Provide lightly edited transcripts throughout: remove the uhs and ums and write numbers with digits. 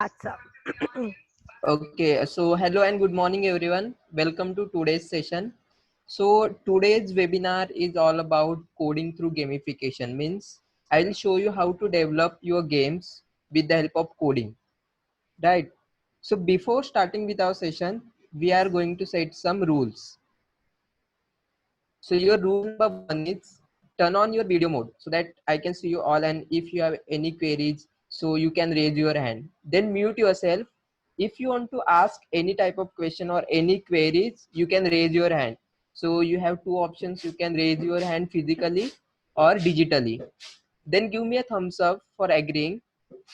WhatsApp. Okay, so hello and good morning everyone. Welcome to today's session. So today's webinar is all about coding through gamification. Means I'll show you how to develop your games with the help of coding, right? So before starting with our session, we are going to set some rules. So your rule number one is turn on your video mode so that I can see you all, and if you have any queries, so you can raise your hand. Then mute yourself. If you want to ask any type of question or any queries, you can raise your hand. So you have two options. You can raise your hand physically or digitally. Then give me a thumbs up for agreeing,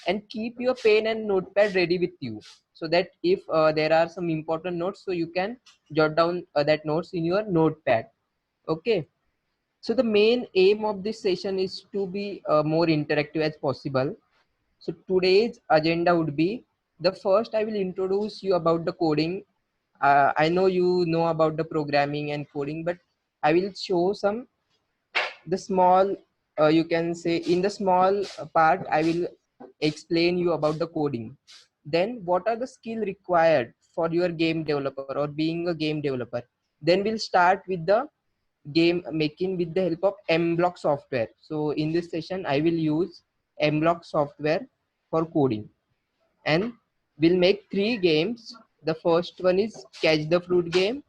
and keep your pen and notepad ready with you so that if there are some important notes, so you can jot down that notes in your notepad. Okay, so the main aim of this session is to be more interactive as possible. So today's agenda would be, the first I will introduce you about the coding. I know you know about the programming and coding, but I will show some the small, you can say in the small part, I will explain you about the coding. Then what are the skill required for your game developer or being a game developer. Then we'll start with the game making with the help of MBlock software. So in this session, I will use MBlock software for coding, and we'll make 3 games. The first one is Catch the Fruit game,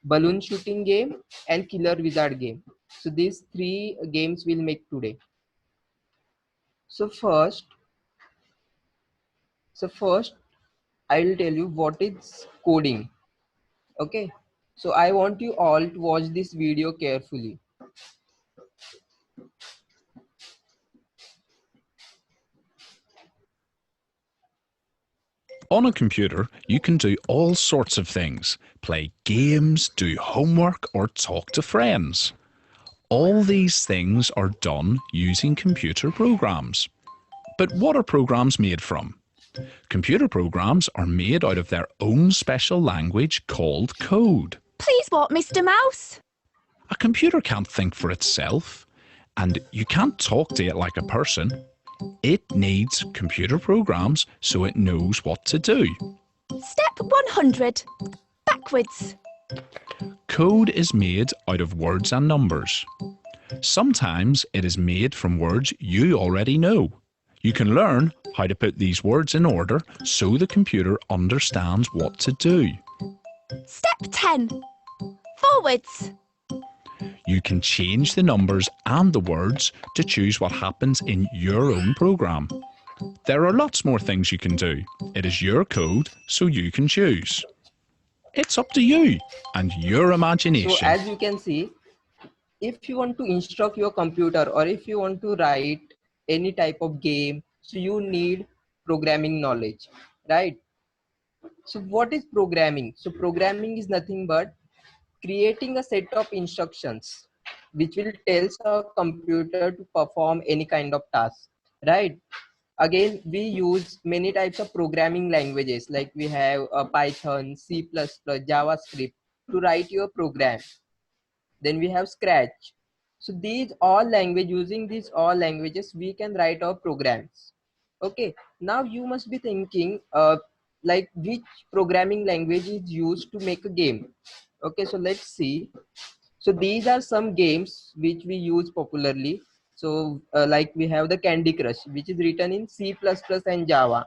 Balloon Shooting game, and Killer Wizard game. So these 3 games we'll make today. So first I will tell you what is coding. Okay. So I want you all to watch this video carefully. On a computer, you can do all sorts of things: play games, do homework, or talk to friends. All these things are done using computer programs. But what are programs made from? Computer programs are made out of their own special language called code. Please what, Mr. Mouse? A computer can't think for itself, and you can't talk to it like a person. It needs computer programs so it knows what to do. Step 100. Backwards. Code is made out of words and numbers. Sometimes it is made from words you already know. You can learn how to put these words in order so the computer understands what to do. Step 10. Forwards. You can change the numbers and the words to choose what happens in your own program. There are lots more things you can do. It is your code, so you can choose. It's up to you and your imagination. So as you can see, if you want to instruct your computer or if you want to write any type of game, so you need programming knowledge, right? So what is programming? So programming is nothing but creating a set of instructions which will tell a computer to perform any kind of task, right? Again, we use many types of programming languages, like we have Python, C++, JavaScript to write your program. Then we have Scratch. So these all language, using these all languages, we can write our programs. Okay, now you must be thinking like which programming language is used to make a game. Okay, so let's see. So these are some games which we use popularly. So like we have the Candy Crush, which is written in C++ and Java,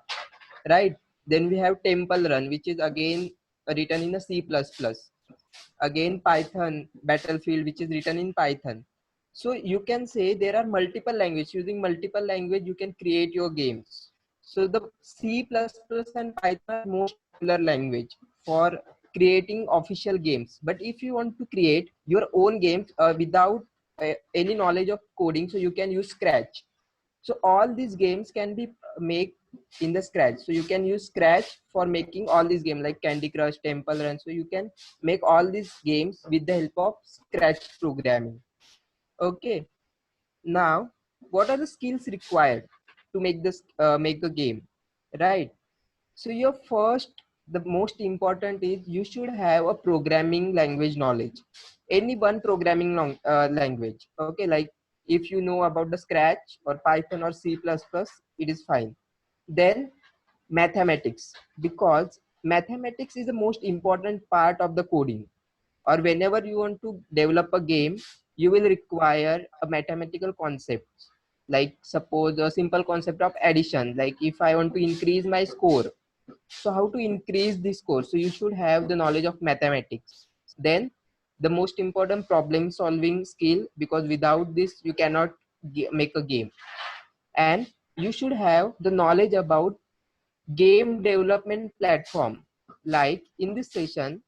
right? Then we have Temple Run, which is again written in a C++. Again Python Battlefield, which is written in Python. So you can say there are multiple languages. Using multiple language, you can create your games. So the C++ and Python are most popular language for creating official games. But if you want to create your own games without any knowledge of coding, so you can use Scratch. So all these games can be made in the Scratch. So you can use Scratch for making all these games like Candy Crush, Temple Run. So you can make all these games with the help of Scratch programming. Okay. Now, what are the skills required to make this make a game, right? So your first, the most important is you should have a programming language knowledge. Any one programming language. Okay, like if you know about the Scratch or Python or C++, it is fine. Then mathematics, because mathematics is the most important part of the coding, or whenever you want to develop a game, you will require a mathematical concept. Like suppose a simple concept of addition, like if I want to increase my score, so how to increase the score, so you should have the knowledge of mathematics. Then the most important problem solving skill, because without this you cannot make a game. And you should have the knowledge about game development platform. Like in this session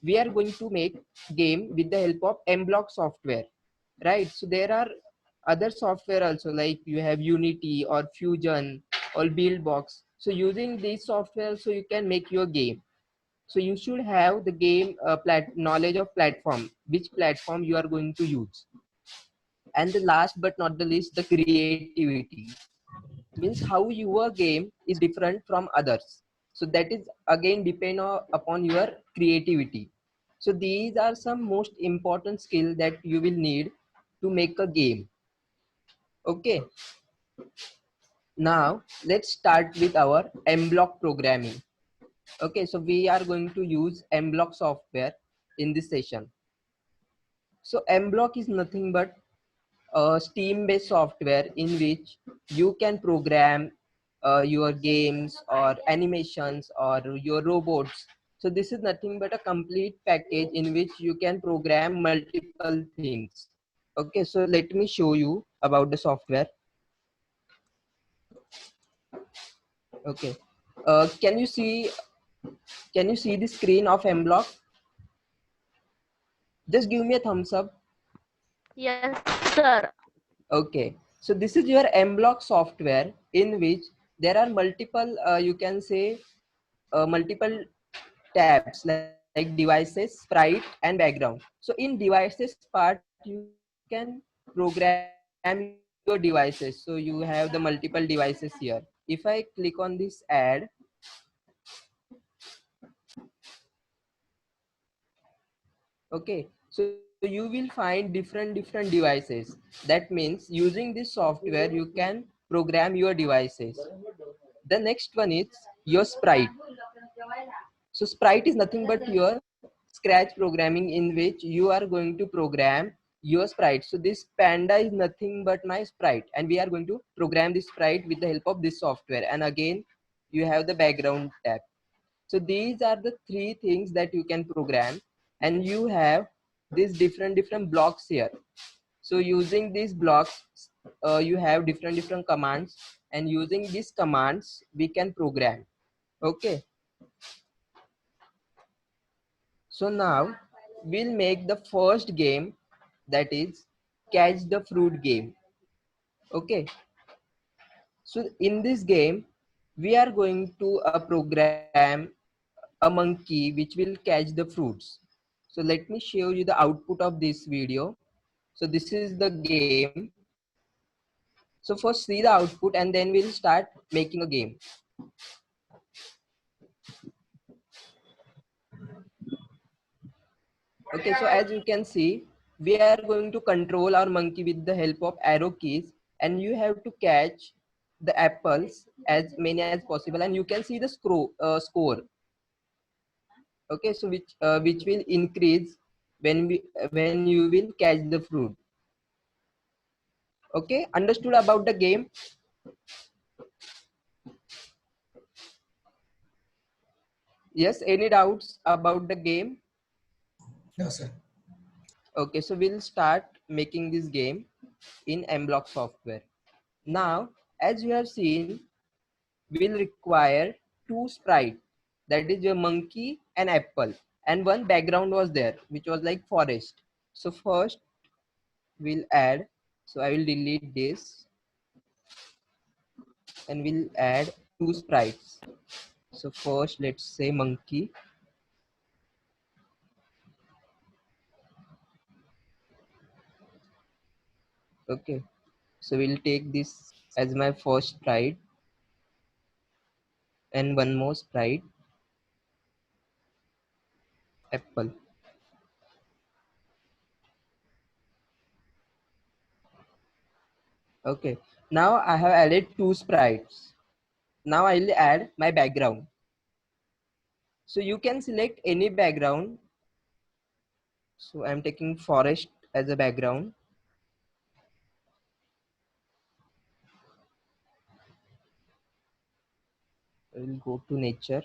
we are going to make game with the help of mblox software, right? So there are other software also, like you have unity or fusion or buildbox. So using this software, so you can make your game. So you should have the game knowledge of platform, which platform you are going to use. And the last but not the least, the creativity, means how your game is different from others. So that is again depend upon your creativity. So these are some most important skill that you will need to make a game. Okay, now let's start with our mblock programming. Okay, so we are going to use mblock software in this session. So mblock is nothing but a Steam based software in which you can program your games or animations or your robots. So this is nothing but a complete package in which you can program multiple things. Okay, so let me show you about the software. Okay, can you see the screen of mblock? Just give me a thumbs up. Yes, sir. Okay, so this is your mblock software in which there are multiple you can say multiple tabs like devices, sprite and background. So in devices part you can program your devices. So you have the multiple devices here. If I click on this add, okay, so you will find different devices. That means using this software you can program your devices. The next one is your sprite. So sprite is nothing but your scratch programming in which you are going to program your sprite. So this panda is nothing but my sprite, and we are going to program this sprite with the help of this software. And again you have the background tab. So these are the three things that you can program, and you have these different blocks here. So using these blocks you have different commands, and using these commands we can program. Okay, so now we'll make the first game, that is catch the fruit game. Okay, so in this game we are going to program a monkey which will catch the fruits. So let me show you the output of this video. So this is the game. So first see the output and then we'll start making a game. Okay, so as you can see, we are going to control our monkey with the help of arrow keys, and you have to catch the apples as many as possible, and you can see the score. Okay, so which will increase when you will catch the fruit. Okay, understood about the game? Yes, any doubts about the game? No, sir. Okay, so we'll start making this game in mblock software. Now, as you have seen, we'll require two sprites, that is your monkey and apple, and one background was there which was like forest. So first we'll add, so I will delete this and we'll add two sprites. So first let's say monkey. Okay, so we'll take this as my first sprite and one more sprite, apple. Okay, now I have added two sprites. Now I'll add my background. So you can select any background. So I'm taking forest as a background. I will go to nature.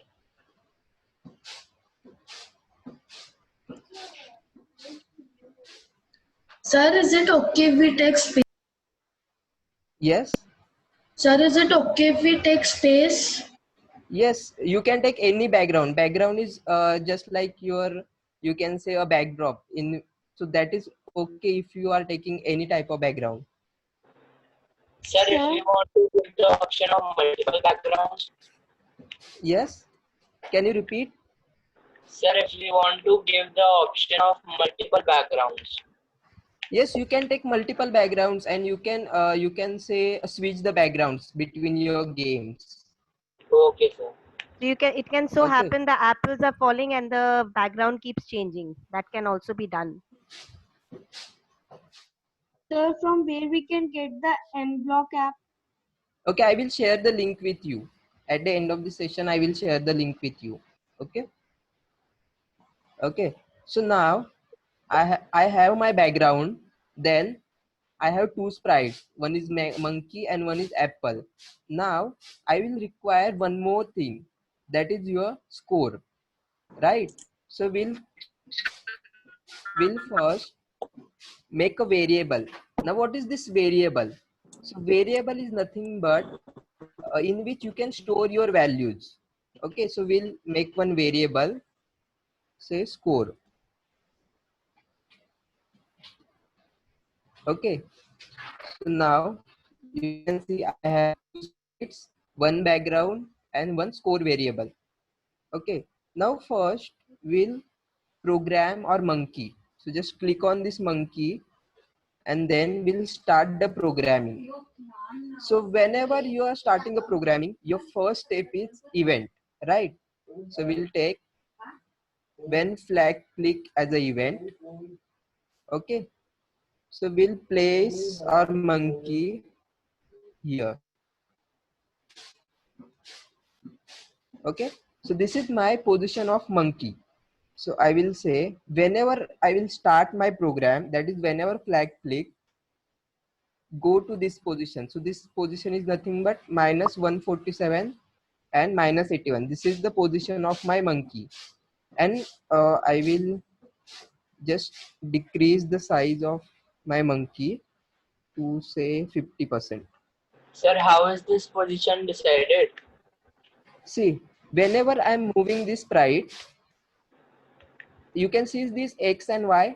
Sir, is it okay if we take space? Yes. Sir, is it okay if we take space? Yes, you can take any background. Background is just like you can say a backdrop in. So that is okay if you are taking any type of background. Sir, if we want to give the option of multiple backgrounds, Yes. Can you repeat? sir, if we want to give the option of multiple backgrounds. Yes, you can take multiple backgrounds and you can say switch the backgrounds between your games. Okay, sir. So it can so Okay. happen the apples are falling and the background keeps changing. That can also be done. Sir, from where we can get the mBlock app? Okay, I will share the link with you. At the end of the session, I will share the link with you. Okay. Okay. So now I have my background. Then I have two sprites. One is monkey and one is apple. Now I will require one more thing. That is your score, right? So we'll first make a variable. Now what is this variable? So variable is nothing but in which you can store your values. Okay, so we'll make one variable, say score. Okay, so now you can see I have two sprites, one background and one score variable. Okay, now first we'll program our monkey. So just click on this monkey and then we'll start the programming. So whenever you are starting a programming, your first step is event, right? So we'll take when flag click as an event. Okay, so we'll place our monkey here. Okay, so this is my position of monkey. So I will say whenever I will start my program, that is whenever flag click, go to this position. So this position is nothing but -147 and -81. This is the position of my monkey. And I will just decrease the size of my monkey to say 50%. Sir, how is this position decided? See, whenever I'm moving this sprite, you can see this X and Y.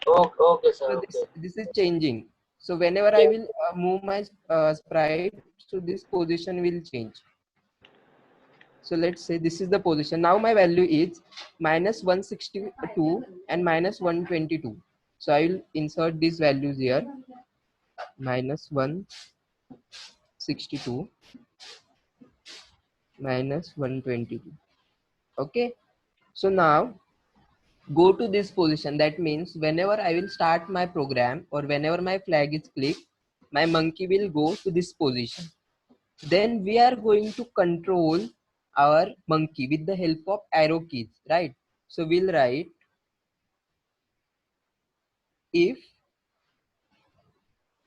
Okay, sir. So Okay. this is changing. So whenever I will move my sprite, so this position will change. So let's say this is the position. Now my value is -162 and -122. So I will insert these values here. -162 -122. Okay. So now go to this position. That means whenever I will start my program or whenever my flag is clicked, my monkey will go to this position. Then we are going to control our monkey with the help of arrow keys, right? So we'll write if,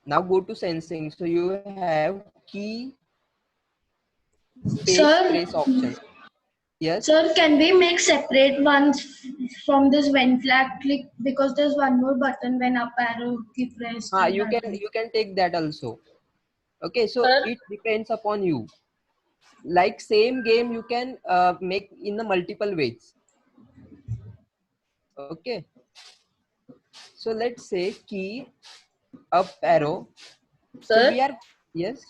now go to sensing. So you have key space Sir, press option. Yes. sir, can we make separate ones from this when flag click? Because there's one more button when up arrow key pressed. You can take that also. Okay, so Sir? it depends upon you. Like same game you can make in the multiple ways. Okay, so let's say key up arrow. So Sir? we are, yes.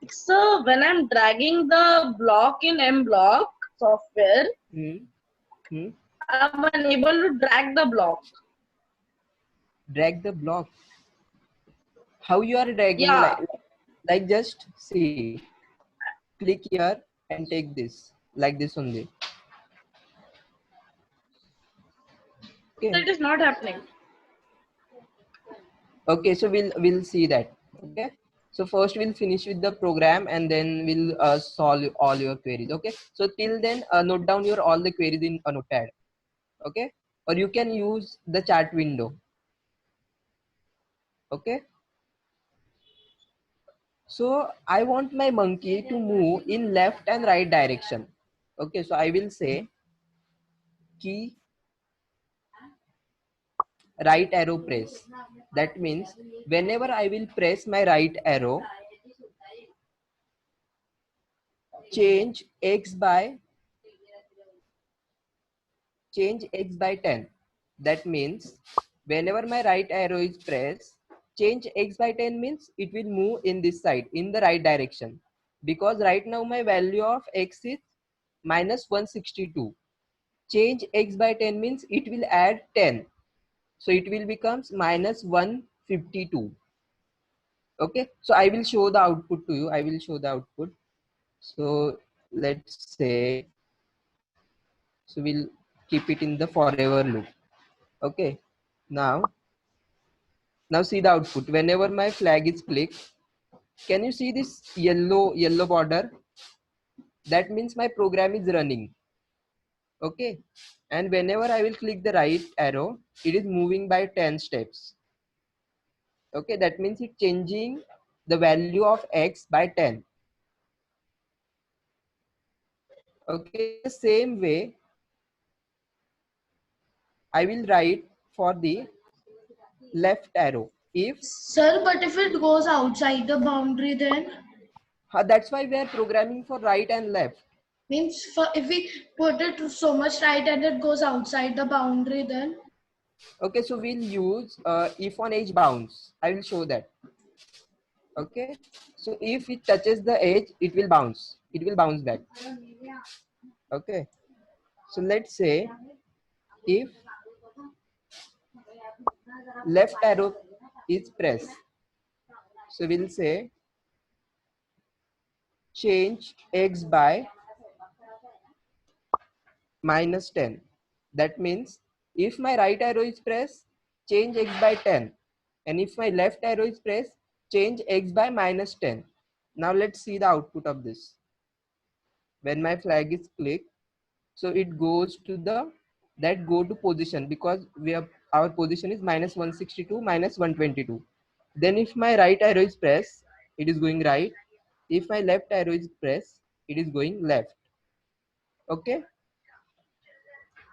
So when I'm dragging the block in mBlock software, I'm unable to drag the block. Drag the block. How you are dragging? Yeah. Like just see, click here and take this like this only. Okay. That is not happening. Okay, so we'll see that. Okay. So first we'll finish with the program and then we'll solve all your queries. Okay. So till then, note down your all the queries in a notepad. Okay. Or you can use the chat window. Okay. So I want my monkey to move in left and right direction. Okay. So I will say key right arrow press. That means whenever I will press my right arrow, change x by 10. That means whenever my right arrow is pressed, change x by 10 means it will move in this side in the right direction, because right now my value of x is minus 162. Change x by 10 means it will add 10, so it will becomes minus 152. Okay, so I will show the output to you. I will show the output. So let's say, so we'll keep it in the forever loop. Okay, now see the output. Whenever my flag is clicked, can you see this yellow border? That means my program is running. Okay, and whenever I will click the right arrow, it is moving by 10 steps. Okay, that means it's changing the value of x by 10. Okay, the same way I will write for the left arrow. If Sir, but if it goes outside the boundary, then that's why we are programming for right and left. means if we put it so much right and it goes outside the boundary, then Okay, so we'll use if on edge bounce. I will show that. Okay, so if it touches the edge, it will bounce. It will bounce back. Okay, so let's say if left arrow is pressed, so we'll say change x by minus 10. That means if my right arrow is pressed, change x by 10, and if my left arrow is pressed, change x by minus 10. Now let's see the output of this. When my flag is clicked, so it goes to the go to position, because we have our position is minus 162 minus 122. Then if my right arrow is pressed, it is going right. If my left arrow is pressed, it is going left. Okay,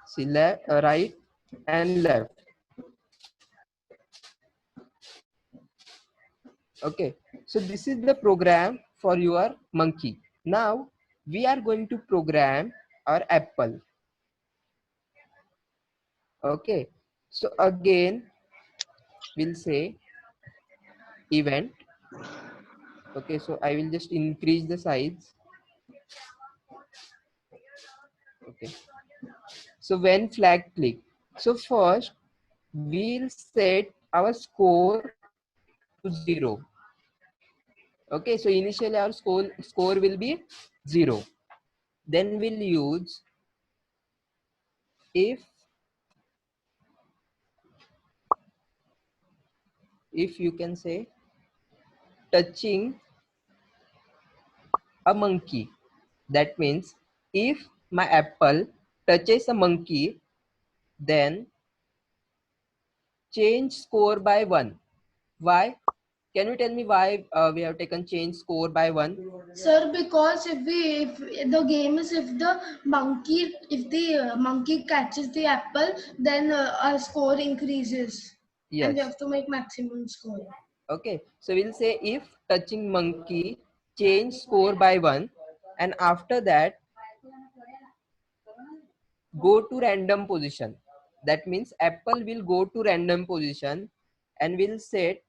see left, right and left. Okay, so this is the program for your monkey. Now we are going to program our apple. Okay, so again we'll say event. Okay, so I will just increase the size. Okay, so when flag click, so first we'll set our score to 0. Okay, so initially our score will be 0. Then we'll use if you can say touching a monkey. That means if my apple touches a monkey, then change score by 1. Why? Can you tell me why we have taken change score by 1? sir, because if the game is if the monkey catches the apple, then our score increases. Yes. And we have to make maximum score. Okay, so we'll say if touching monkey, change score by 1, and after that go to random position. That means apple will go to random position, and we'll set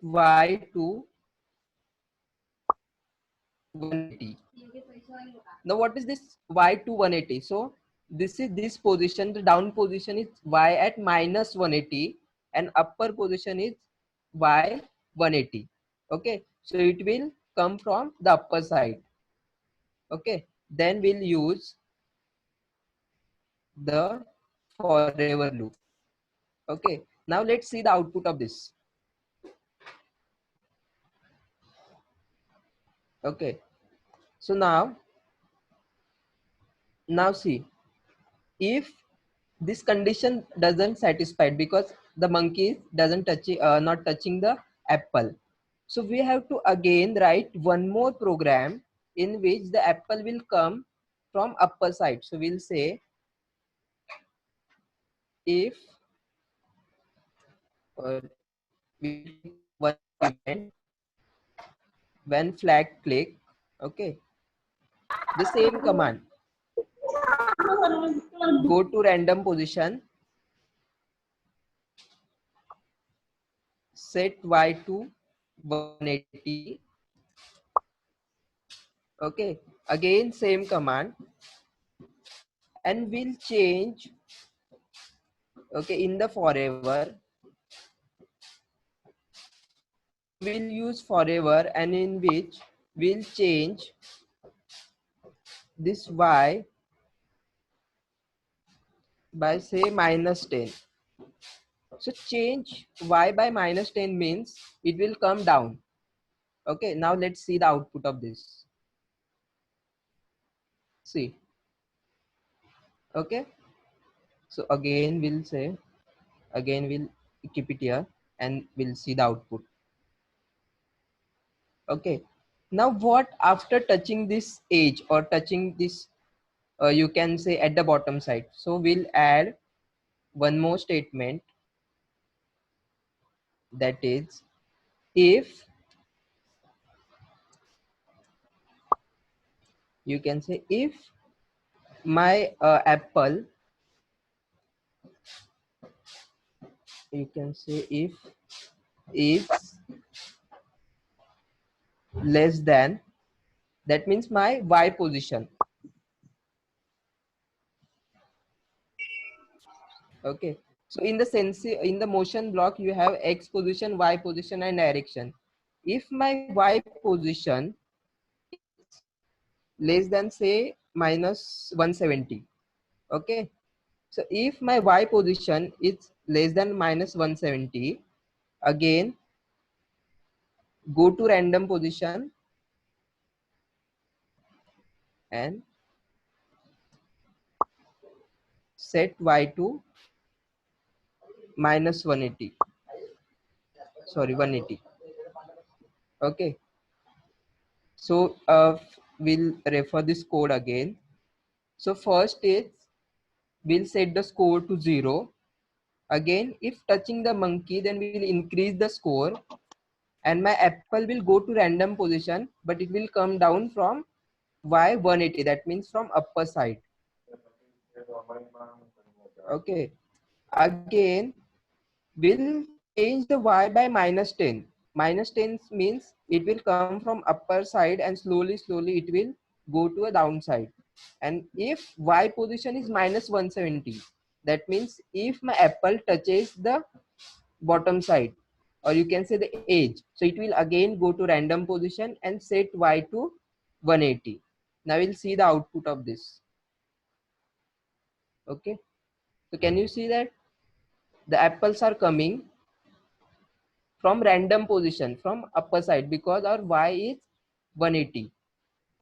y to 180. Now what is this y to 180? So this is this position, the down position is y at minus 180 and upper position is y 180. Okay, so it will come from the upper side. Okay, then we'll use the forever loop. Okay, Now let's see the output of this. Okay, so now see, if this condition doesn't satisfy because the monkey doesn't not touching the apple, so we have to again write one more program in which the apple will come from upper side. So we'll say if we take one event when flag click, okay, the same command, go to random position, set y to 180, okay, again same command, and we'll change, okay, in the forever we'll use forever, and in which we'll change this y by say -10. So change y by -10 means it will come down. Okay, now let's see the output of this. See, okay, so again we'll say, again we'll keep it here and we'll see the output. Okay, now what after touching this edge or touching this, you can say at the bottom side, so we'll add one more statement, that is if, you can say if my apple, you can say if is less than, that means my y position. Okay, so in the sense, in the motion block you have x position, y position and direction. If my y position is less than say -170, okay, so if my y position is less than -170, again go to random position and set y to -180, sorry 180. Okay, so we'll refer this code again. So first is we'll set the score to 0. Again, if touching the monkey, then we will increase the score, and my apple will go to random position, but it will come down from y 180, that means from upper side. Okay, again we'll change the y by -10. -10 means it will come from upper side and slowly it will go to a downside. And if y position is -170, that means if my apple touches the bottom side, or you can say the edge, so it will again go to random position and set y to 180. Now we'll see the output of this. Okay, so can you see that the apples are coming from random position from upper side because our y is 180,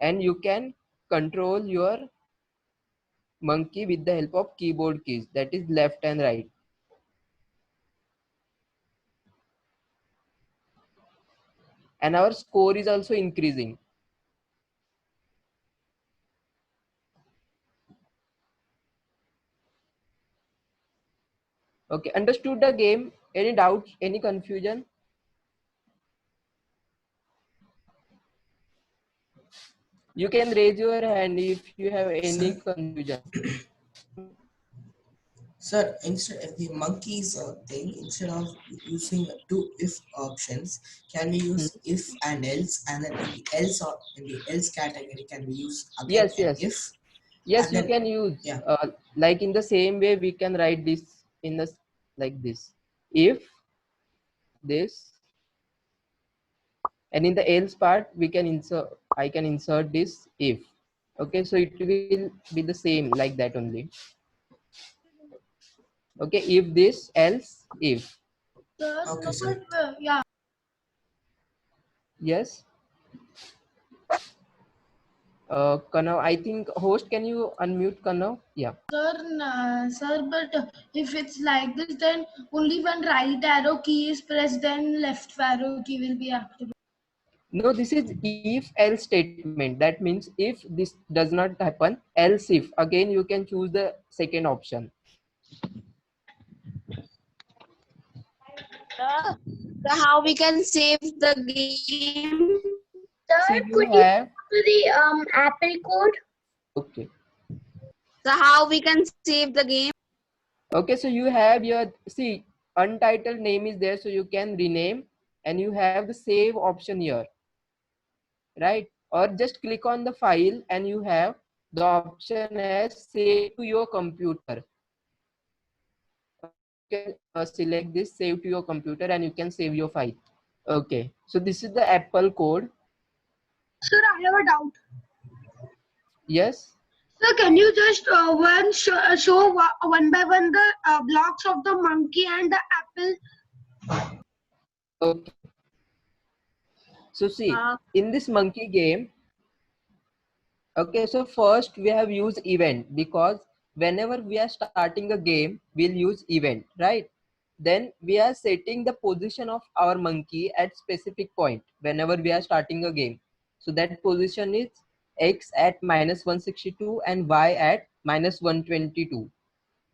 and you can control your monkey with the help of keyboard keys, that is left and right. And our score is also increasing. Okay, understood the game? Any doubts, any confusion? You can raise your hand if you have any confusion. Sir, instead of the monkey's thing, instead of using two if options, can we use if and else, and then in the else or in the else category, can we use again if? Yes, you can use. Yeah. Like in the same way, we can write this in the like this. If this, and in the else part, we can insert. I can insert this if. Okay, so it will be the same like that only. Okay, if this, else if. Sir, Okay, no, sir. but, yeah. Yes. Kanav, I think host, can you unmute Kanav? Yeah. Sir, but if it's like this, then only when right arrow key is pressed, then left arrow key will be activated. No, this is if else statement. That means if this does not happen, else if. Again, you can choose the second option. So how we can save the game? See, Sir, you could you have, go to the Apple code? okay. So how we can save the game? Okay, so you have your, see, untitled name is there, so you can rename and you have the save option here, right? Or just click on the file and you have the option as save to your computer. You can select this, save to your computer, and you can save your file. Okay, so this is the Apple code. Sir, I have a doubt. Yes. Sir, can you just show one by one the blocks of the monkey and the apple? Okay. So see, in this monkey game, okay, so first we have used event because whenever we are starting a game, we'll use event, right? Then we are setting the position of our monkey at specific point whenever we are starting a game. So that position is X at -162 and Y at -122.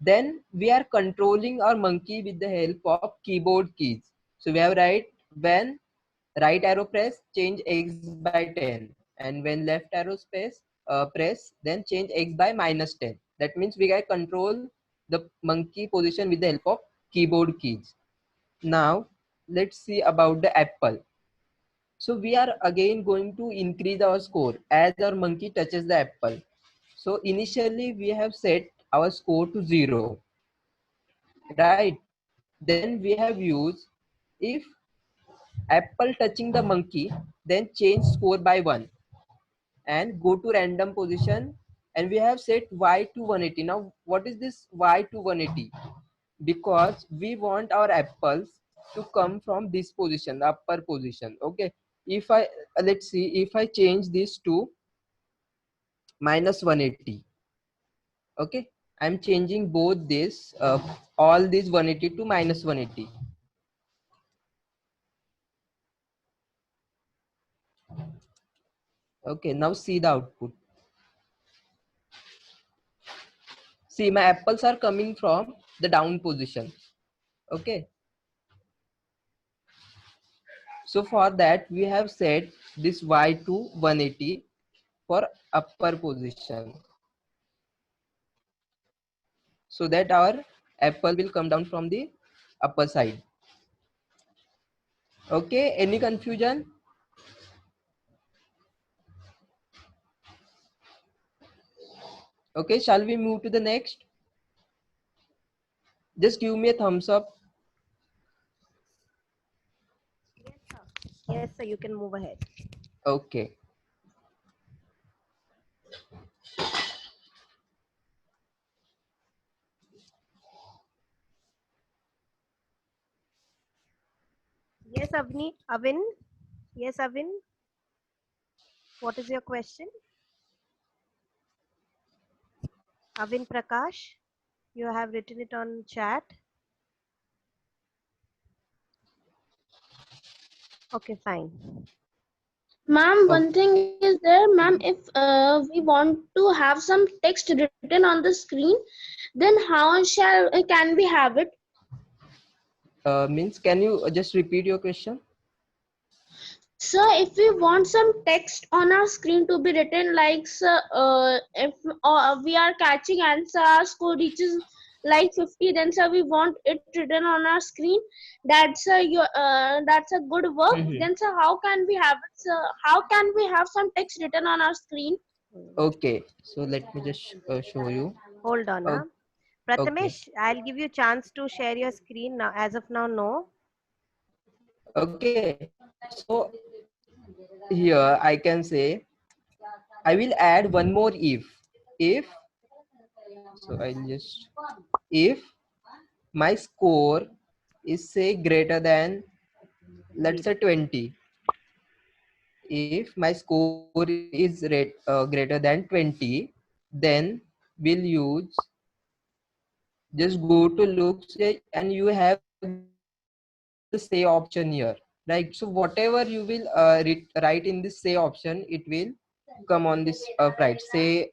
Then we are controlling our monkey with the help of keyboard keys. So we have when right arrow press, change X by 10, and when left arrow press, then change X by -10. That means we can control the monkey position with the help of keyboard keys. Now let's see about the apple. So we are again going to increase our score as our monkey touches the apple. So initially we have set our score to 0, right? Then we have used if apple touching the monkey, then change score by 1 and go to random position, and we have set Y to 180. Now what is this Y to 180? Because we want our apples to come from this position, the upper position. Okay, if I let's see, if I change this to -180, okay, I'm changing both this all these 180 to -180. Okay, now see the output. See, my apples are coming from the down position. Okay, so for that we have set this Y to 180 for upper position, so that our apple will come down from the upper side. Okay, any confusion? Okay, shall we move to the next? Just give me a thumbs up. Yes, sir, you can move ahead. Okay. Yes, Avin. Yes, Avin. What is your question? Avin Prakash, you have written it on chat. Okay, fine. Ma'am, one thing is there, ma'am, if we want to have some text written on the screen, then how can we have it? Means, can you just repeat your question? So if we want some text on our screen to be written, like if we are catching and so our score reaches like 50, then sir we want it written on our screen. That's a good work. Then sir, how can we have it? Sir, how can we have some text written on our screen? Okay, so let me just show you. Hold on. Oh, Prathamesh, I'll give you a chance to share your screen now. As of now, no. Okay, so here I can say I will add one more if. So I'll just if my score is say greater than, let's say 20. If my score is greater than 20, then we'll use, just go to look say, and you have the say option here, right? So whatever you will write in this say option, it will come on this sprite. Say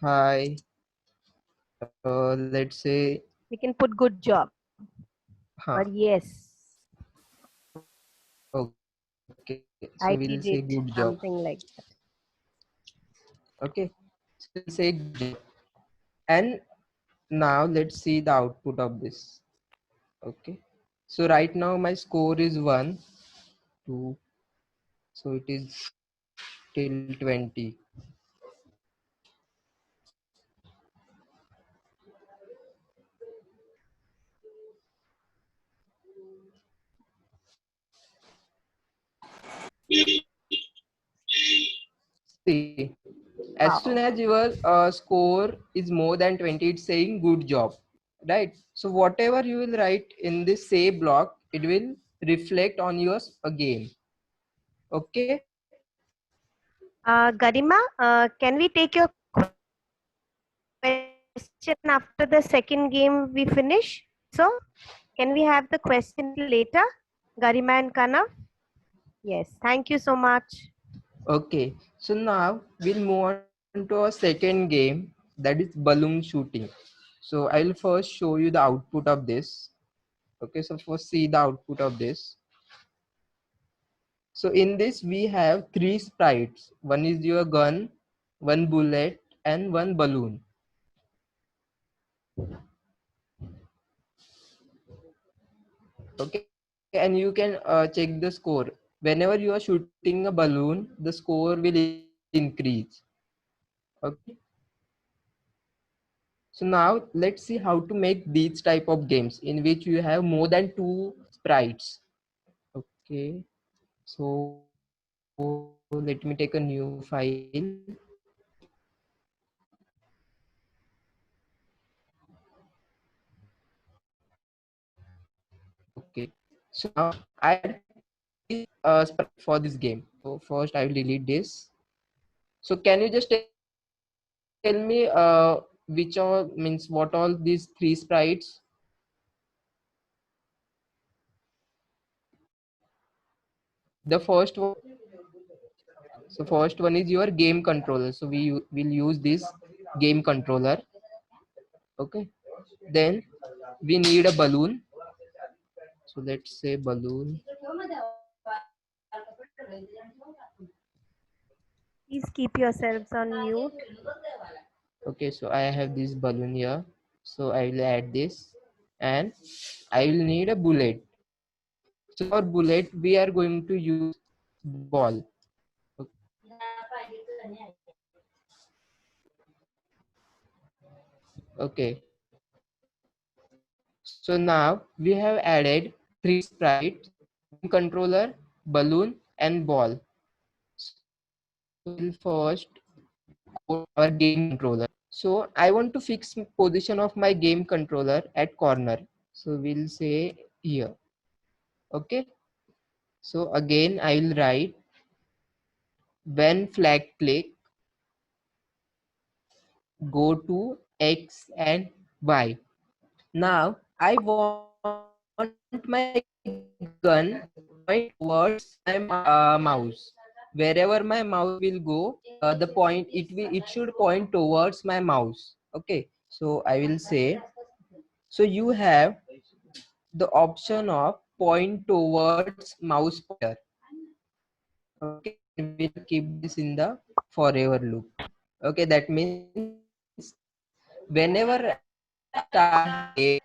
hi, let's say, We can put good job or yes. okay, so I we'll did say it. good job. Something like that. Okay, so we'll say good job. And now let's see the output of this. Okay, so right now my score is 1, 2, so it is till 20. See, as soon as your score is more than 20, it's saying good job, right? So whatever you will write in this say block, it will reflect on your game. Okay. Garima, can we take your question after the second game we finish? So, can we have the question later? Garima and Kana? Yes, thank you so much. Okay, so now we'll move on to our second game, that is balloon shooting. So I'll first show you the output of this. Okay, so first see the output of this. So in this we have 3 sprites. One is your gun, one bullet, and one balloon. Okay, and you can check the score. Whenever you are shooting a balloon, the score will increase. Okay. So now let's see how to make these type of games in which you have more than 2 sprites. Okay. So let me take a new file. Okay. So now I add 3 sprites for this game. So first I will delete this. So can you just tell me which all means what all these 3 sprites? The first one, so first one is your game controller. So we will use this game controller. Okay. Then we need a balloon. So let's say balloon. Please keep yourselves on mute. Okay, so I have this balloon here. So I will add this, and I will need a bullet. So for bullet, we are going to use ball. Okay. So now we have added 3 sprites, game controller, balloon, and ball. So we'll first go to our game controller. So I want to fix position of my game controller at corner. So we'll say here. Okay. So again I will write when flag click, go to X and Y. Now I want my gun point towards my mouse. Wherever my mouse will go, the point it should point towards my mouse. Okay, so I will say, so you have the option of point towards mouse pointer. Okay, and we'll keep this in the forever loop. Okay, that means whenever I start the game,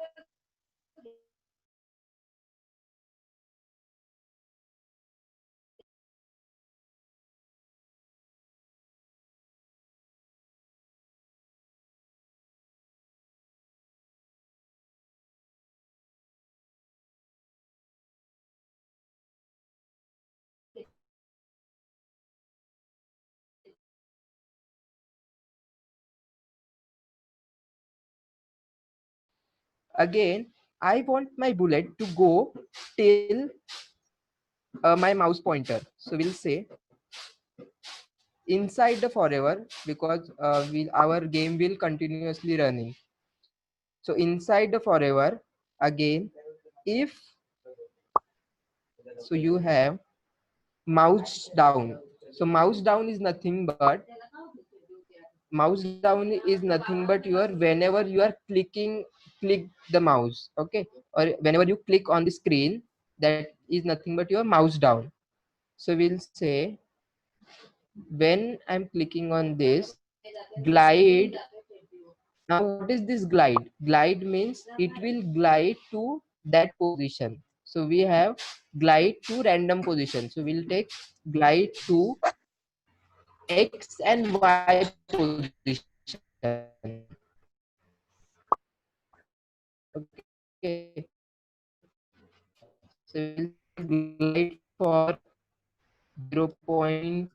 again I want my bullet to go till my mouse pointer. So we'll say inside the forever, because our game will continuously running. So inside the forever, again, if so you have mouse down. So mouse down is nothing but your whenever you are click the mouse, okay, or whenever you click on the screen, that is nothing but your mouse down. So we'll say when I'm clicking on this glide. Now what is this glide? Glide means it will glide to that position. So we have glide to random position. So we'll take glide to X and Y position. Okay. So we'll say glide for 0.5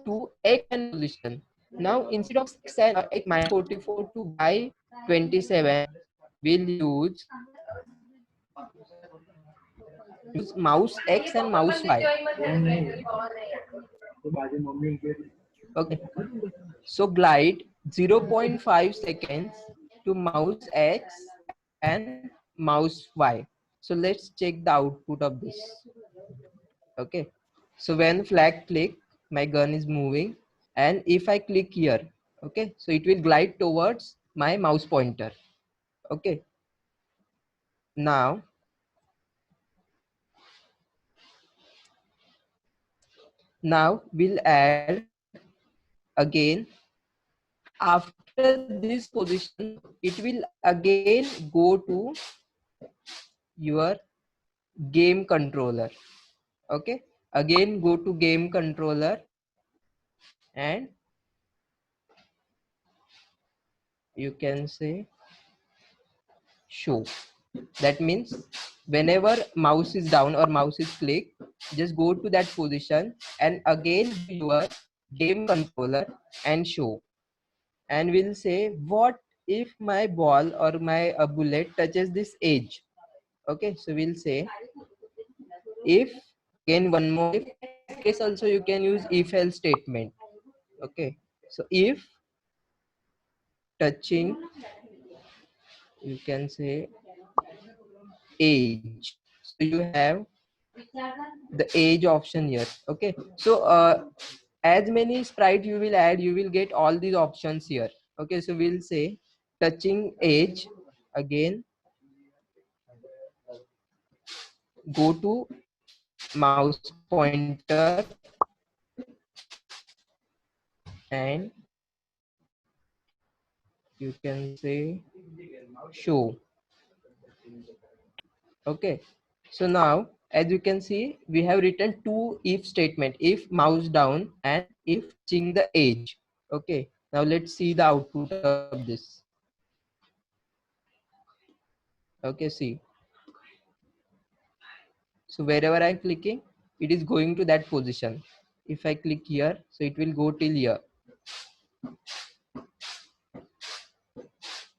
to X and position. Now instead of 6 and X minus 44 to Y 27, we'll use mouse X and mouse Y. Okay. So glide 0.5 seconds to mouse X and mouse Y. So let's check the output of this. Okay. So when flag click, my gun is moving. And if I click here, okay, so it will glide towards my mouse pointer. Okay. Now we'll add again after this position, it will again go to your game controller. Okay, again go to game controller and you can say show. That means whenever mouse is down or mouse is click, just go to that position and again your game controller and show. And we'll say what if my ball or my bullet touches this edge. Okay, so we'll say if, again one more if, in this case also you can use if else statement. Okay, so if touching, you can say age. So you have the age option here. Okay, so as many sprite you will add, you will get all these options here. Okay, so we'll say touching age, again go to mouse pointer and you can say show. Okay, so now as you can see, we have written two if statement, if mouse down and if touching the edge. Okay, now let's see the output of this. Okay, see, so wherever I'm clicking, it is going to that position. If I click here, so it will go till here.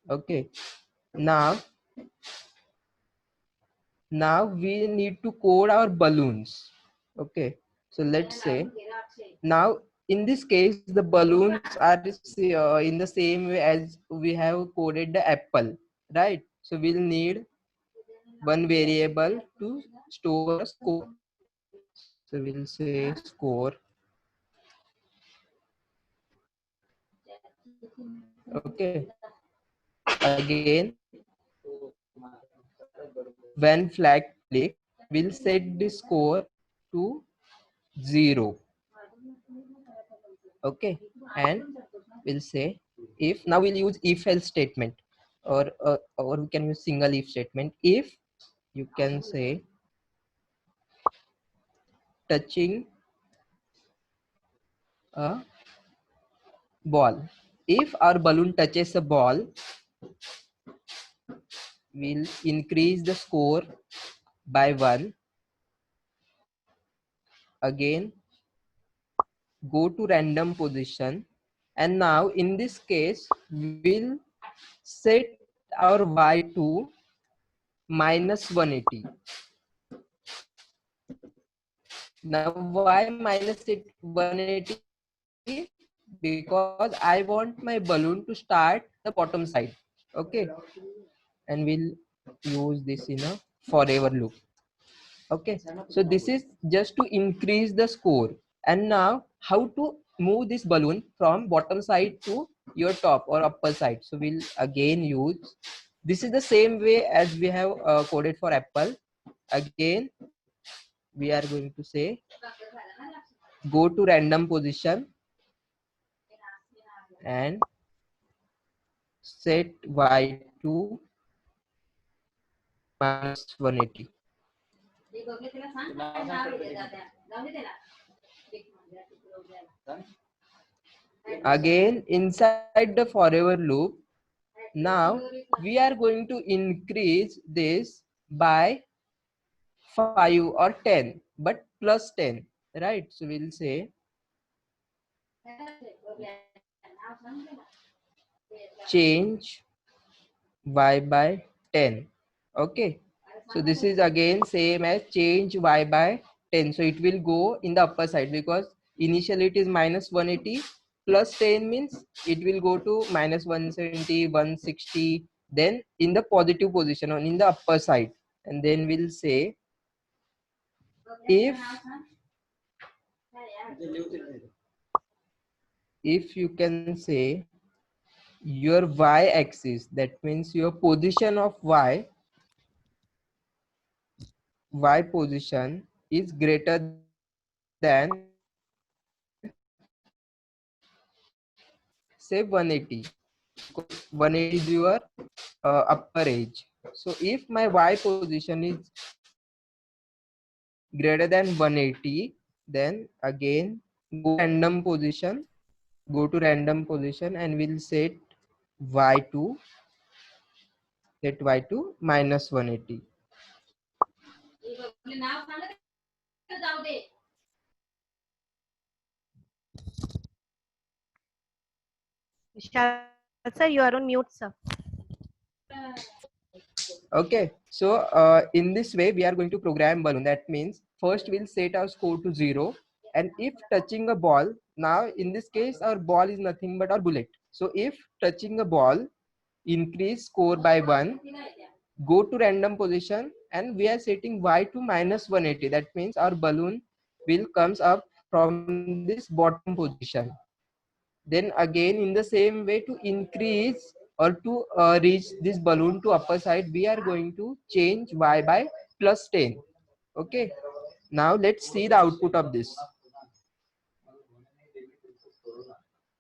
Okay, now we need to code our balloons. Okay, so let's say now in this case the balloons are in the same way as we have coded the apple, right? So we'll need one variable to store a score. So we'll say score. Okay, again when flag click, we'll set the score to 0. Okay, and we'll say if, now we'll use if else statement, or we can use single if statement. If, you can say touching a ball, if our balloon touches a ball, we'll increase the score by 1. Again go to random position, and now in this case we'll set our y to minus 180. Now why minus 180? Because I want my balloon to start the bottom side. Okay, and we'll use this in a forever loop. Okay, so this is just to increase the score. And now how to move this balloon from bottom side to your top or upper side? So we'll again use, this is the same way as we have coded for apple. Again we are going to say go to random position and set y to minus 180. Again inside the forever loop, now we are going to increase this by 5 or 10, but plus 10, right? So we'll say change y by 10. Okay, so this is again same as change y by 10. So it will go in the upper side because initially it is minus 180 plus 10 means it will go to minus 170, 160, then in the positive position or in the upper side. And then we'll say if you can say your y axis, that means your position of y position is greater than say 180. 180 is your upper edge. So if my y position is greater than 180, then again go to random position and we'll set y to minus 180. Vishal sir, you are on mute, sir. Okay, so in this way we are going to program balloon. That means first we'll set our score to 0, and if touching a ball, now in this case our ball is nothing but our bullet. So if touching a ball, increase score by 1, go to random position, and we are setting y to minus 180. That means our balloon will comes up from this bottom position. Then again in the same way, to increase or to reach this balloon to upper side, we are going to change y by plus 10. Okay, now let's see the output of this.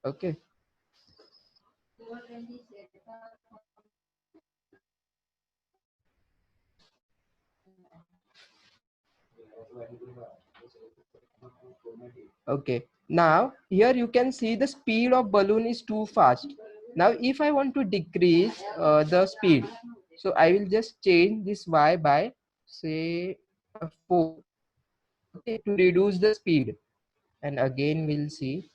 Okay, okay, now here you can see the speed of balloon is too fast. Now if I want to decrease the speed, so I will just change this y by say 4, okay, to reduce the speed. And again we'll see.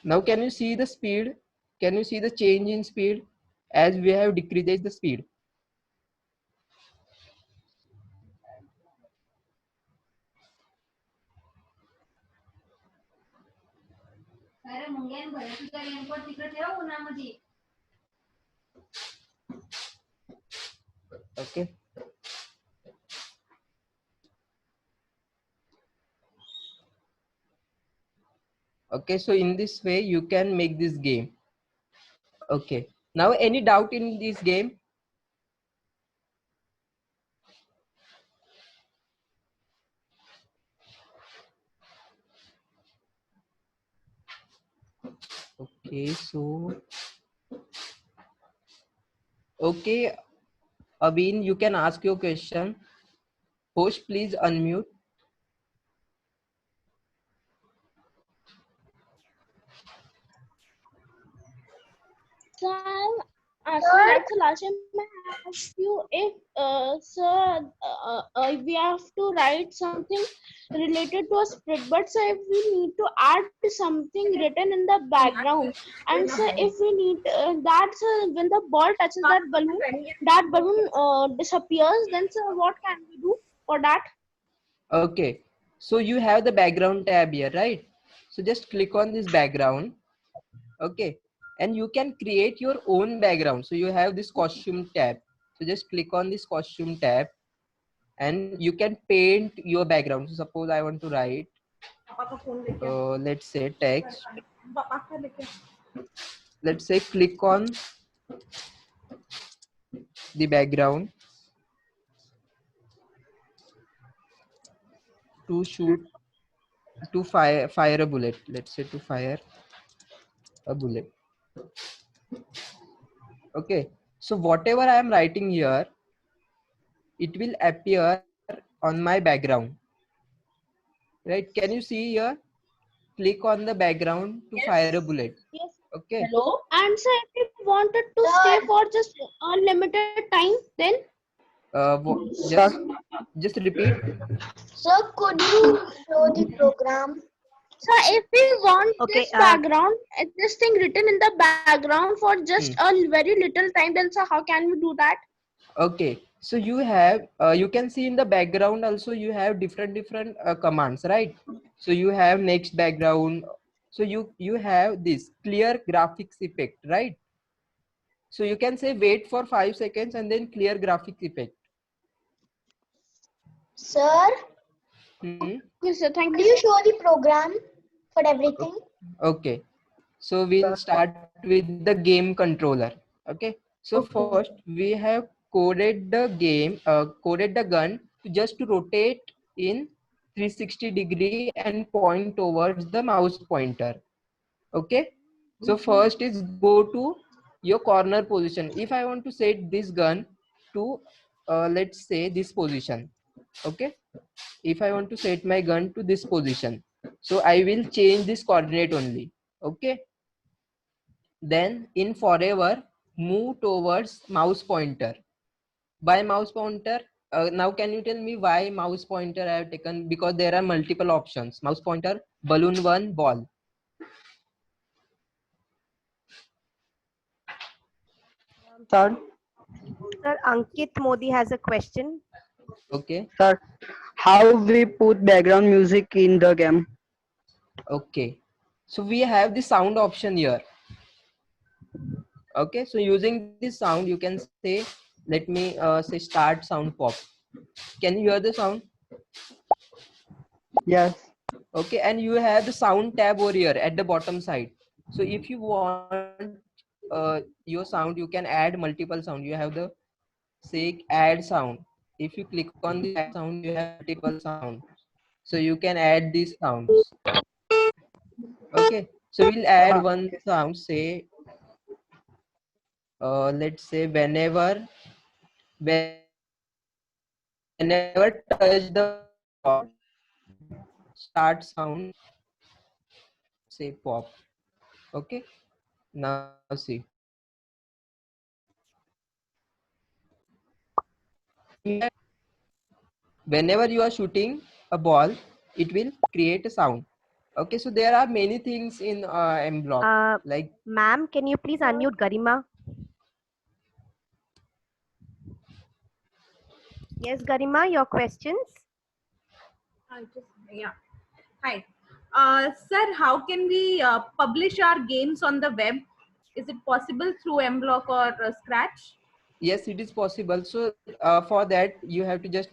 Now can you see the speed? Can you see the change in speed as we have decreased the speed? Okay. Okay, so in this way you can make this game. Okay. Now any doubt in this game? Okay, so okay, Abin, you can ask your question. Host, please unmute. So So that's the last time I asked you if, sir, we have to write something related to a split, but sir, if we need to add something written in the background, and sir, if we need that, sir, when the ball touches that balloon disappears, then sir, what can we do for that? Okay, so you have the background tab here, right? So just click on this background. Okay, and you can create your own background. So you have this costume tab. So just click on this costume tab and you can paint your background. So suppose I want to write, let's say text. Let's say click on the background to shoot, to fire a bullet. Let's say to fire a bullet. Okay, so whatever I am writing here, it will appear on my background, right? Can you see here? Click on the background to fire a bullet. Yes. Okay. Hello. And sir, if we wanted to stay for just unlimited time, then just repeat. Sir, could you show the program? So if we want Okay, this background, this thing written in the background for just a very little time, then sir, how can we do that? Okay, so you have you can see in the background also you have different commands, right? So you have next background. So you have this clear graphics effect, right? So you can say wait for 5 seconds and then clear graphics effect. Sir, Yes, sir. Thank could you show the program for everything? Okay, so we'll start with the game controller. Okay, so first we have coded the game, coded the gun to just to rotate in 360-degree and point towards the mouse pointer. Okay, so first is go to your corner position. If I want to set this gun to let's say this position. Okay, if I want to set my gun to this position, so I will change this coordinate only. Okay, then in forever move towards mouse pointer. By mouse pointer, now can you tell me why mouse pointer I have taken? Because there are multiple options: mouse pointer, balloon one, ball. Sir, Ankit Modi has a question. Okay. Sir, how we put background music in the game? Okay, so we have the sound option here. Okay, so using this sound you can say, let me say start sound pop. Can you hear the sound? Yes. Okay, and you have the sound tab over here at the bottom side. So if you want your sound, you can add multiple sound. You have the say add sound. If you click on the add sound, you have multiple sounds. So you can add these sounds. Okay, so we'll add one sound, say let's say whenever touch the ball, start sound, say pop. Okay, now see, whenever you are shooting a ball, it will create a sound. Okay, so there are many things in M block. Like, ma'am, can you please unmute Garima? Yes, Garima, your questions? Yeah. Hi. Sir, how can we publish our games on the web? Is it possible through MBlock or Scratch? yes, it is possible. So for that, you have to just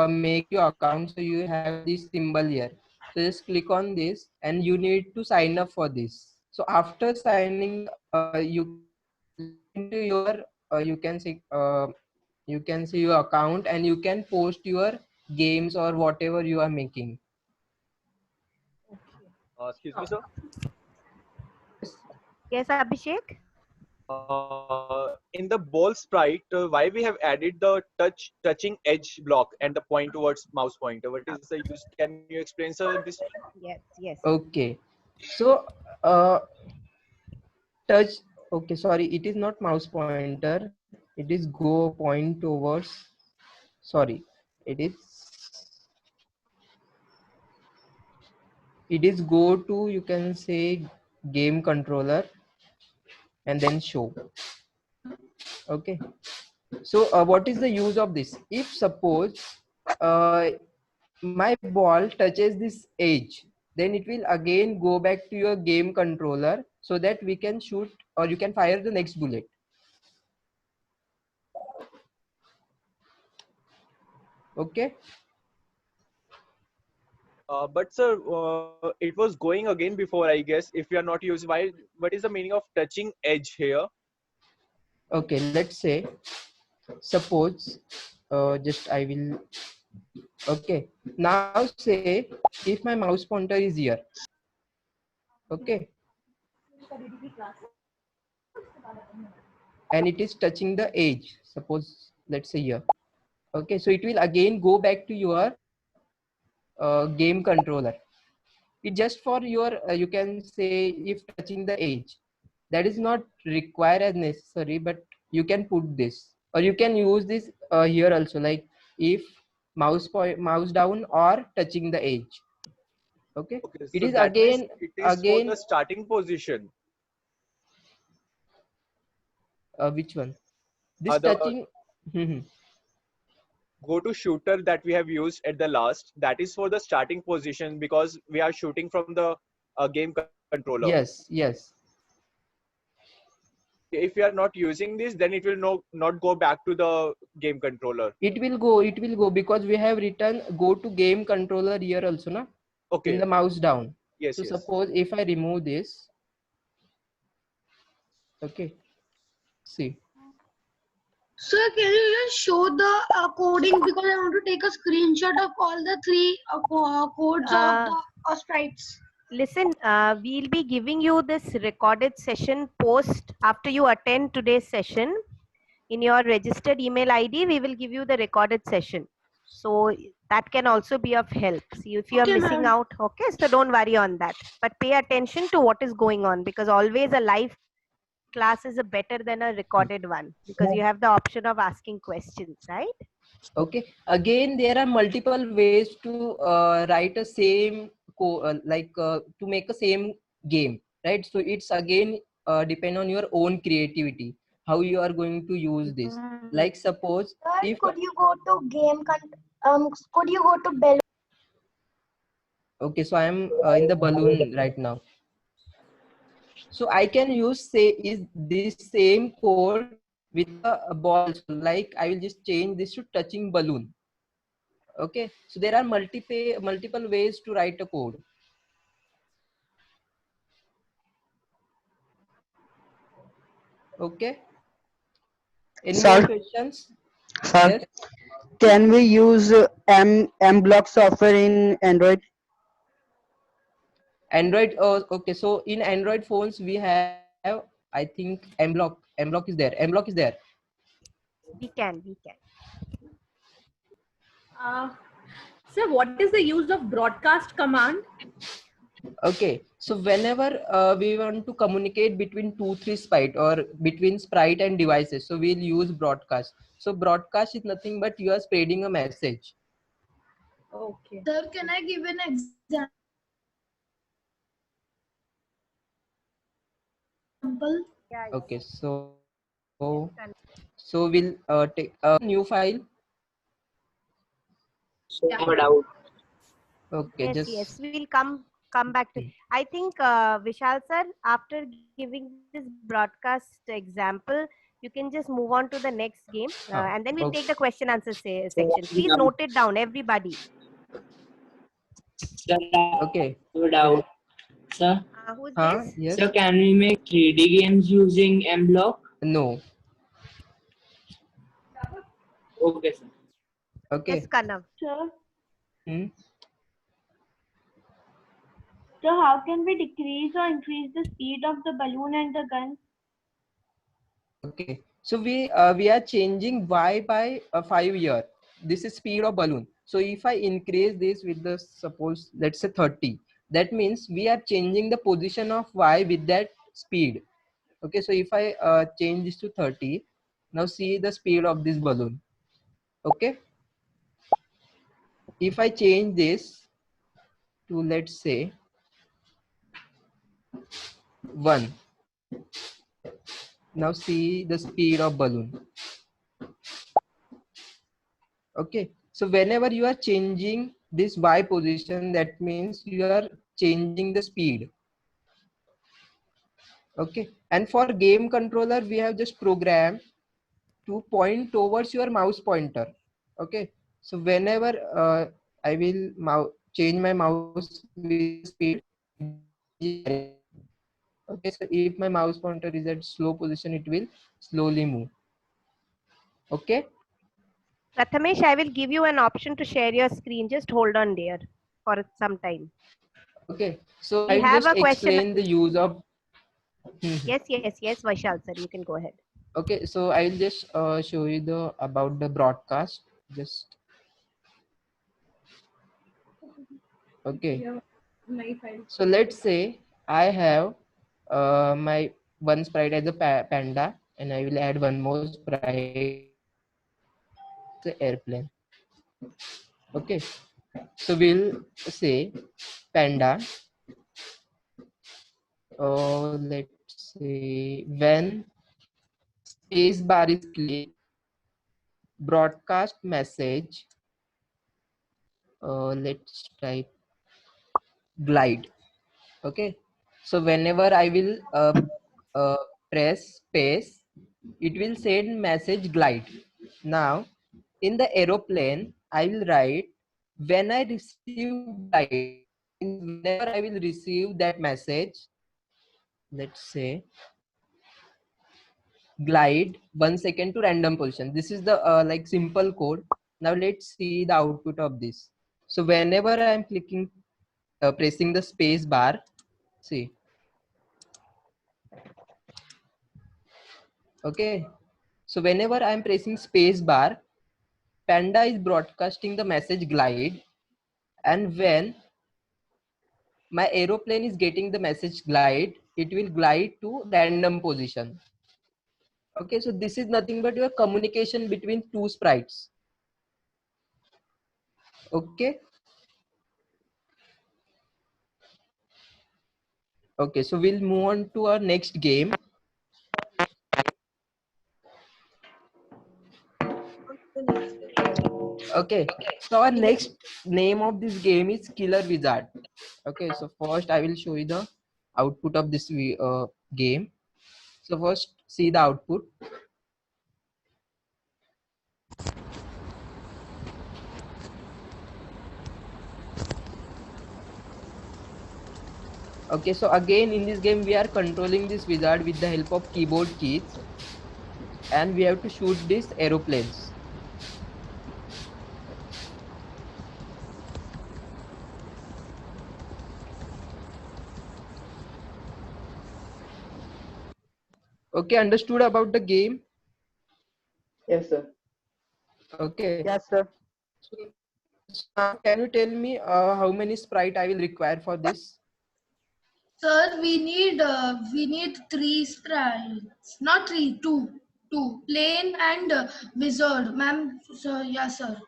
make your account. So you have this symbol here. So just click on this and you need to sign up for this. So after signing, you into your you can see your account and you can post your games or whatever you are making. Excuse me, sir. Yes, Abhishek. In the ball sprite, why we have added the touching edge block and the point towards mouse pointer? What is the use? Can you explain, sir? This? Yes, yes. Okay, so Okay, sorry, it is not mouse pointer. It is go point towards. Sorry, it is go to, you can say, game controller and then show. Okay. So what is the use of this? If suppose my ball touches this edge, then it will again go back to your game controller so that we can shoot or you can fire the next bullet. Okay. But sir, it was going again before, I guess. If we are not using, why? What is the meaning of touching edge here? Okay, let's say, suppose, just I will. Okay, now say if my mouse pointer is here. Okay. And it is touching the edge, suppose, let's say here. Okay, so it will again go back to your game controller. It just for your you can say, if touching the edge, that is not required as necessary, but you can put this or you can use this here also, like if mouse down or touching the edge. Okay, Okay, it so is that means again it is for the starting position. which one, this The touching. go to shooter that we have used at the last, that is for the starting position because we are shooting from the game controller. Yes, yes. If we are not using this, then it will not go back to the game controller. It will go because we have written go to game controller here also, na? Okay. In the mouse down. Yes, So yes. suppose if I remove this, okay, see. Sir, can you just show the coding, because I want to take a screenshot of all the three codes of the stripes. Listen, we'll be giving you this recorded session post after you attend today's session. In your registered email ID, we will give you the recorded session. So that can also be of help. See, if you are missing out, okay, so don't worry on that. But pay attention to what is going on, because always a live class is better than a recorded one, because you have the option of asking questions, right? Okay, again there are multiple ways to write a same to make a same game, right? So it's again depend on your own creativity how you are going to use this. Like suppose if could you go to could you go to balloon? okay, so I am in the balloon right now. So I can use is this same code with a ball. Like I will just change this to touching balloon. Okay, so there are multiple ways to write a code. Okay. Any more questions? Sir, Yes. can we use M-Block software in Android? Android. Okay, so in Android phones we have, I think, M-Block. M-Block is there. M-Block is there. We can. Sir, what is the use of broadcast command? Okay, so whenever we want to communicate between 2-3 sprite or between sprite and devices, so we'll use broadcast. So broadcast is nothing but you are spreading a message. Okay. Sir, can I give an example? Okay, so we'll take a new file. Okay, Yes, we'll come back to. I think Vishal sir, after giving this broadcast example, you can just move on to the next game, and then we'll take the question answer section. Please note it down, everybody. Okay. Doubt. Sir, Who's this? Yes. so can we make 3D games using M-Block? No. Okay, sir. Okay. Yes, Kanav. Sir, Hmm? so how can we decrease or increase the speed of the balloon and the gun? Okay, so we are changing y by 5 year. This is speed of balloon. So if I increase this with the, suppose, let's say 30, that means we are changing the position of y with that speed. Okay, so if I change this to 30, now see the speed of this balloon. Okay, if I change this to, let's say, 1, now see the speed of balloon. Okay, so whenever you are changing this Y position, that means you are changing the speed. Okay, and for game controller we have just programmed to point towards your mouse pointer. Okay, so whenever I will change my mouse with speed, okay, so if my mouse pointer is at slow position, it will slowly move. Okay, Prathamesh, I will give you an option to share your screen. Just hold on there for some time. okay, so We I'll have just a question. explain the use of Yes, Vaishal sir, you can go ahead. Okay, so I'll just show you the about the broadcast. Just okay. So let's say I have my one sprite as a panda, and I will add one more sprite, the airplane. Okay, so we'll say panda. Let's say when space bar is clicked, broadcast message. Let's type glide. Okay, so whenever I will press space, it will send message glide. Now in the aeroplane I will write when I receive glide, whenever I will receive that message, let's say glide 1 second to random position. This is the like simple code. Now let's see the output of this. So whenever I am clicking pressing the space bar, see, okay, so whenever I am pressing space bar, panda is broadcasting the message glide, and when my aeroplane is getting the message glide, it will glide to random position. Okay, so this is nothing but your communication between two sprites. Okay, okay, so we'll move on to our next game. Okay, so our next name of this game is Killer Wizard. Okay, so first I will show you the output of this game. So first see the output. Okay, so again in this game we are controlling this wizard with the help of keyboard keys, and we have to shoot these aeroplanes. Okay, understood about the game? Yes, sir. Okay. Yes, sir. So now can you tell me how many sprite I will require for this? Sir, we need 3 sprites, not 3, 2, plane and wizard, ma'am. Sir, yes, sir.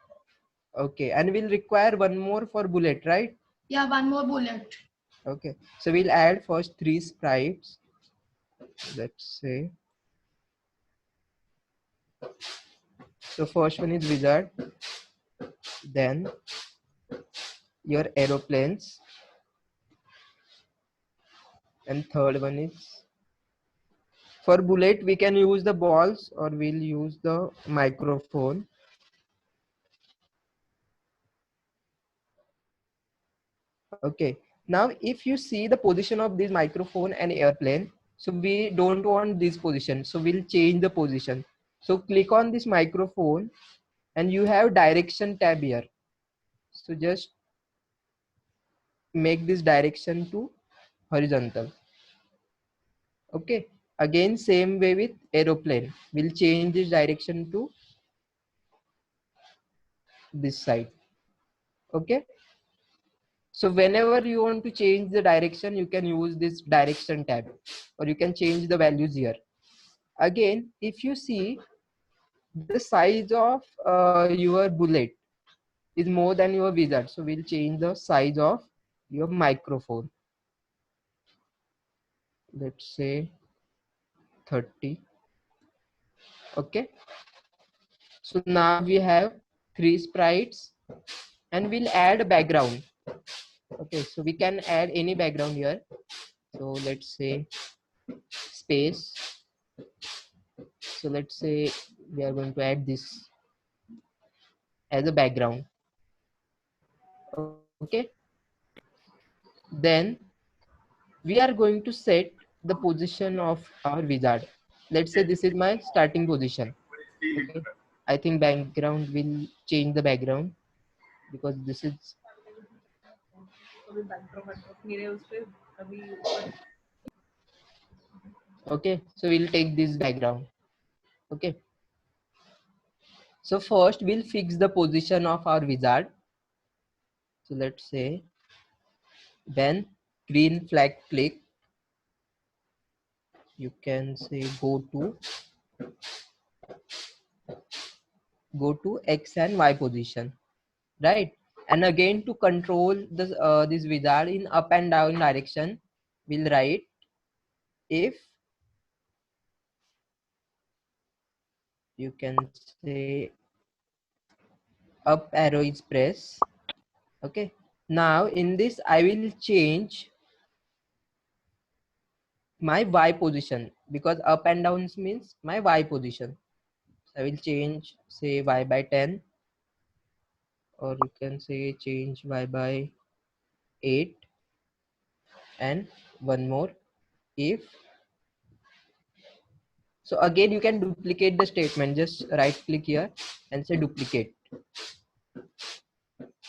Okay, and we'll require one more for bullet, right? Yeah, one more bullet. Okay, so we'll add first 3 sprites. Let's say. So first one is wizard, then your aeroplanes, and third one is for bullet. We can use the balls or we'll use the microphone. Okay, now if you see the position of this microphone and airplane, so we don't want this position, so we'll change the position. So click on this microphone and you have direction tab here. So just make this direction to horizontal. Okay, again same way with aeroplane, we'll change this direction to this side. Okay, So whenever you want to change the direction, you can use this direction tab, or you can change the values here. Again, if you see, the size of your bullet is more than your wizard, so we'll change the size of your microphone. Let's say 30. Okay, so now we have 3 sprites, and we'll add a background. Okay, so we can add any background here. So let's say space. So let's say we are going to add this as a background. Okay, then we are going to set the position of our wizard. Let's say this is my starting position. Okay, I think background will change the background because this is okay. So we'll take this background. Okay, so first we'll fix the position of our wizard. So let's say when green flag click, you can say go to X and Y position, right? And again, to control this this wizard in up and down direction, we'll write if, you can say, up arrow is pressed. Okay, now in this I will change my Y position, because up and down means my Y position. I will change, say, Y by 10, or you can say change Y by 8, and one more if. So again, you can duplicate the statement. Just right click here and say duplicate.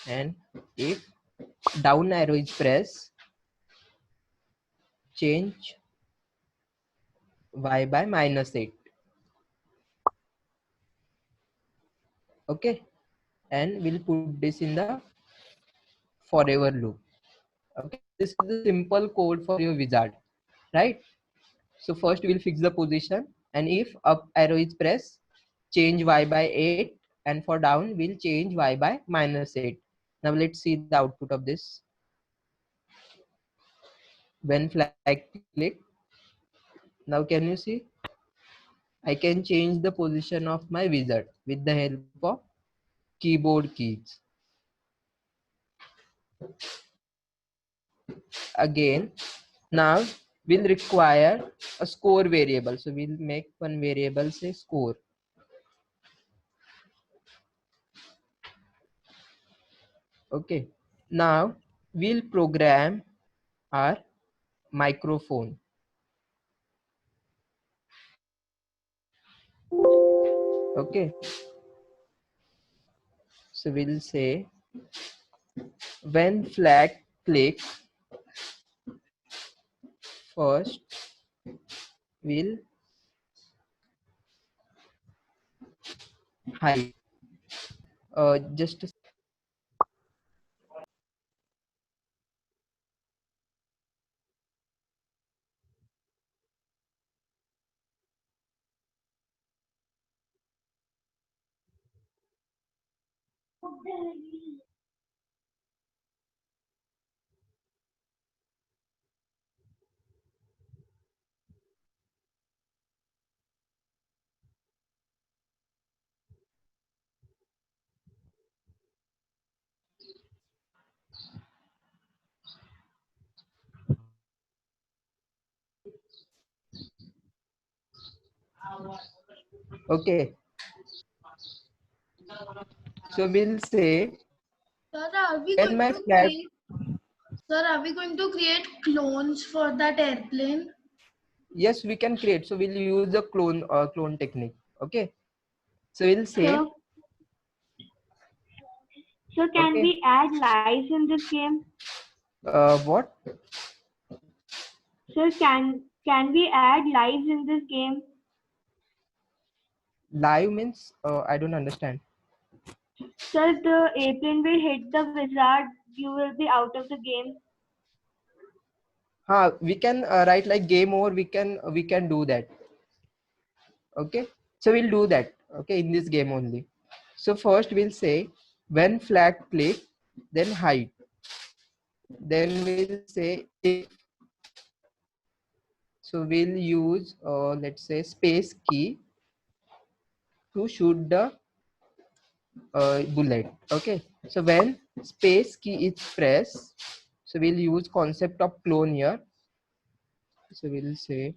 And if down arrow is pressed, change Y by -8. Okay, and we'll put this in the forever loop. Okay, this is the simple code for your wizard, right? So first we'll fix the position, and if up arrow is pressed, change Y by 8, and for down we'll change Y by -8. Now let's see the output of this. When flag click, now can you see, I can change the position of my wizard with the help of keyboard keys. Again, now we'll require a score variable. So we'll make one variable, say score. Okay, now we'll program our microphone. Okay, so we'll say when flag click, first we'll hide. Just a okay. So we'll say Sir, are we when going my to flag, create? Sir, are we going to create clones for that airplane? yes, we can create. So we'll use the clone technique. Okay, so we'll say So can okay. we add lives in this game? What? Sir, can we add lives in this game? Live means I don't understand. Sir, the airplane will hit the wizard. You will be out of the game. We can write like game over. We can do that. Okay, so we'll do that. Okay, in this game only. So first we'll say when flag click, then hide. Then we'll say if. So we'll use let's say space key to shoot the bullet. Okay, so when space key is pressed, so we'll use concept of clone here. So we'll say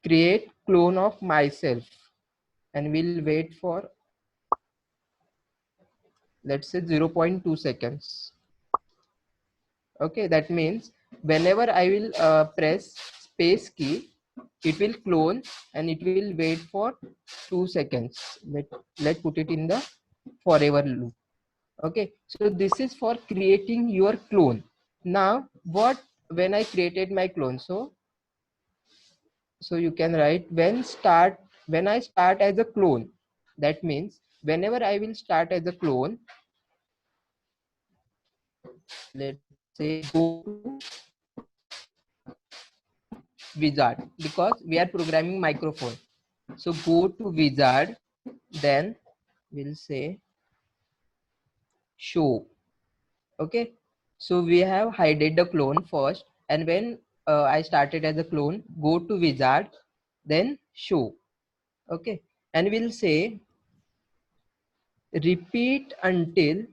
create clone of myself, and we'll wait for, let's say, 0.2 seconds. Okay, that means whenever I will press space key, it will clone and it will wait for 2 seconds. Let's put it in the forever loop. Okay, so this is for creating your clone. Now when I created my clone, so you can write when I start as a clone. That means whenever I will start as a clone, let's say go to wizard, because we are programming microphone. So go to wizard, then we'll say show. Okay, so we have hidden the clone first, and when I started as a clone, go to wizard, then show. Okay, and we'll say repeat until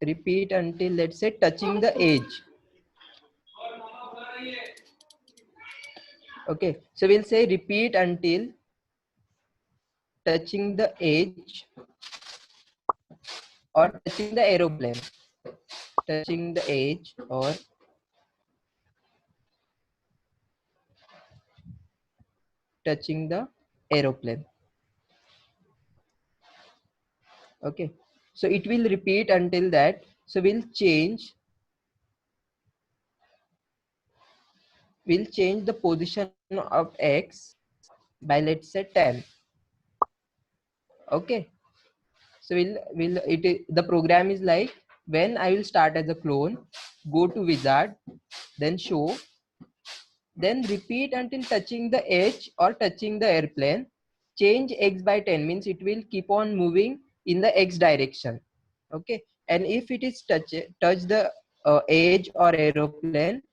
let's say touching the edge. Okay, so we'll say repeat until touching the edge or touching the aeroplane. Touching the edge or touching the aeroplane. Okay, so it will repeat until that. So we'll change the position of X by, let's say, 10. Okay, so the program is like, when I will start as a clone, go to wizard, then show, then repeat until touching the edge or touching the airplane. Change X by 10 means it will keep on moving in the X direction. Okay, and if it is touch the edge or aeroplane,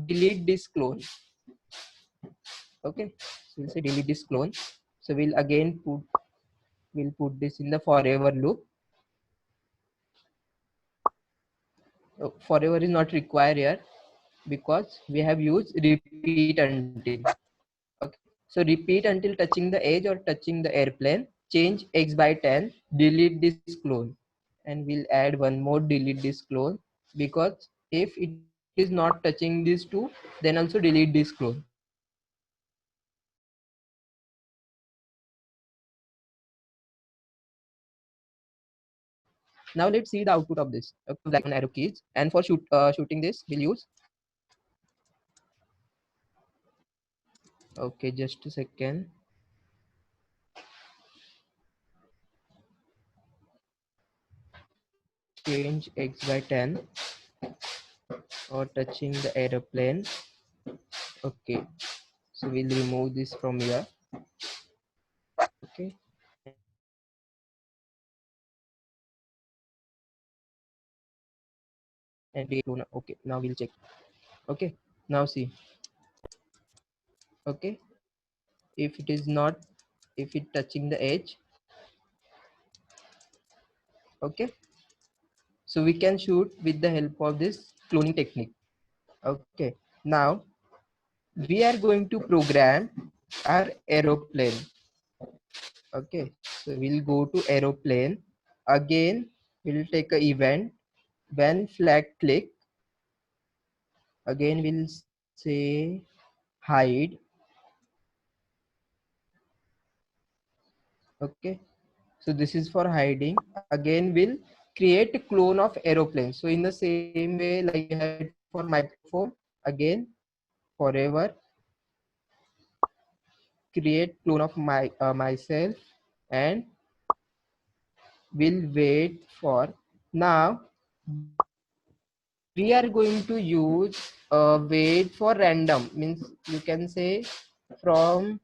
delete this clone. Okay, so we'll say delete this clone. So we'll again put this in the forever loop. Forever is not required here because we have used repeat until. Okay, so repeat until touching the edge or touching the airplane. Change X by 10. Delete this clone, and we'll add one more delete this clone, because if it is not touching these two, then also delete this clone. Now let's see the output of this. Like on arrow keys, and for shooting this, we'll use. Okay, just a second. Change X by 10 or touching the aeroplane. Okay, so we'll remove this from here. Okay, and okay, now we'll check. Okay, now see. Okay, if it is not, if it touching the edge, okay, so we can shoot with the help of this cloning technique. Okay, now we are going to program our aeroplane. Okay, so we'll go to aeroplane. Again, we'll take an event when flag click. Again, we'll say hide. Okay, so this is for hiding. Again, we'll create a clone of aeroplane. So in the same way like we had for microphone, again forever create clone of myself and We'll wait for. Now we are going to use wait for random, means you can say from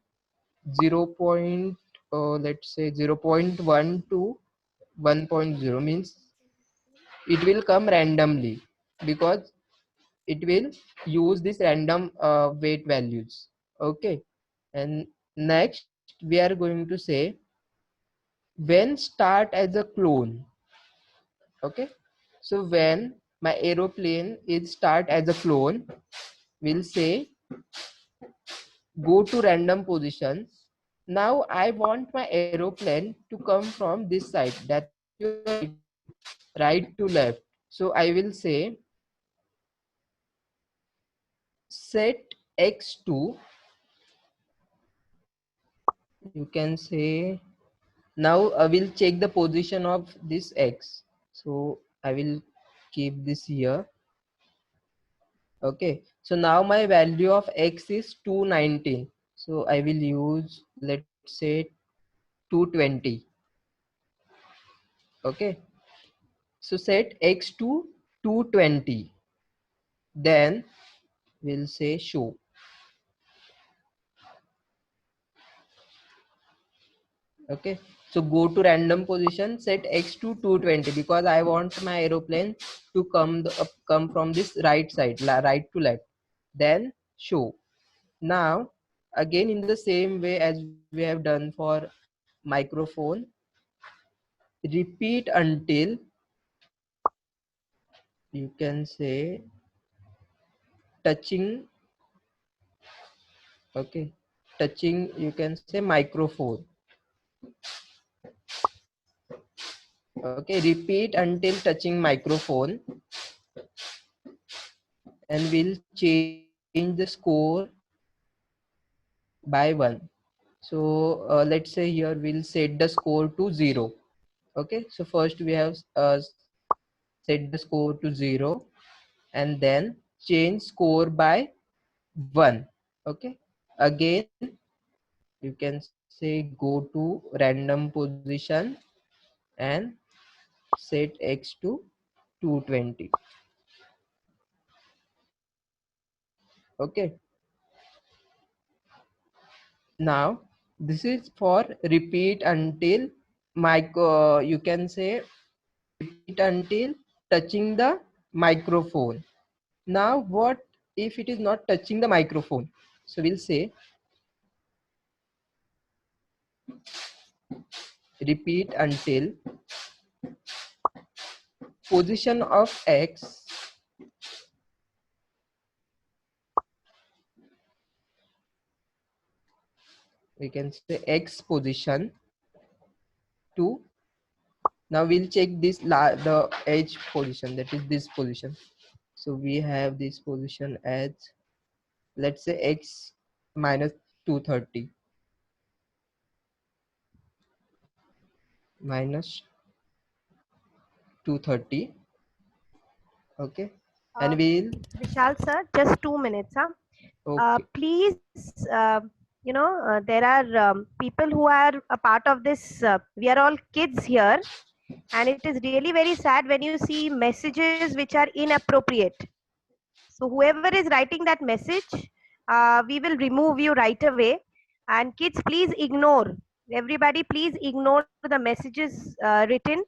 0. Let's say 0.1 to 1.0, means it will come randomly because it will use this random weight values. Okay, and next we are going to say when start as a clone. Okay, so when my aeroplane is start as a clone, we'll say go to random positions. Now I want my aeroplane to come from this side, that is your right to left. So I will say set x to, you can say, now I will check the position of this x. So I will keep this here. Okay, so now my value of x is 219. So I will use, let's say, 220. Okay, so set x to 220. Then we'll say show. Okay, so go to random position, set x to 220 because I want my aeroplane to come from this right side, right to left. Then show. Now again in the same way as we have done for microphone, repeat until, you can say, touching. Okay, touching, you can say, microphone. Okay, repeat until touching microphone, and we'll change the score by 1. So let's say here we'll set the score to 0. Okay, so first we have set the score to 0 and then change score by 1. Okay, again you can say go to random position and set x to 220. Okay, now this is for repeat until you can say repeat until touching the microphone. Now what if it is not touching the microphone? So we'll say repeat until position of x we can say x position to, now we'll check this the edge position, that is this position. So we have this position as, let's say, x minus 230 minus 230. Okay, and we'll Vishal sir, just 2 minutes. okay. Please, there are people who are a part of this. We are all kids here, and it is really very sad when you see messages which are inappropriate. So whoever is writing that message, we will remove you right away. And kids, please ignore. Everybody, please ignore the messages written.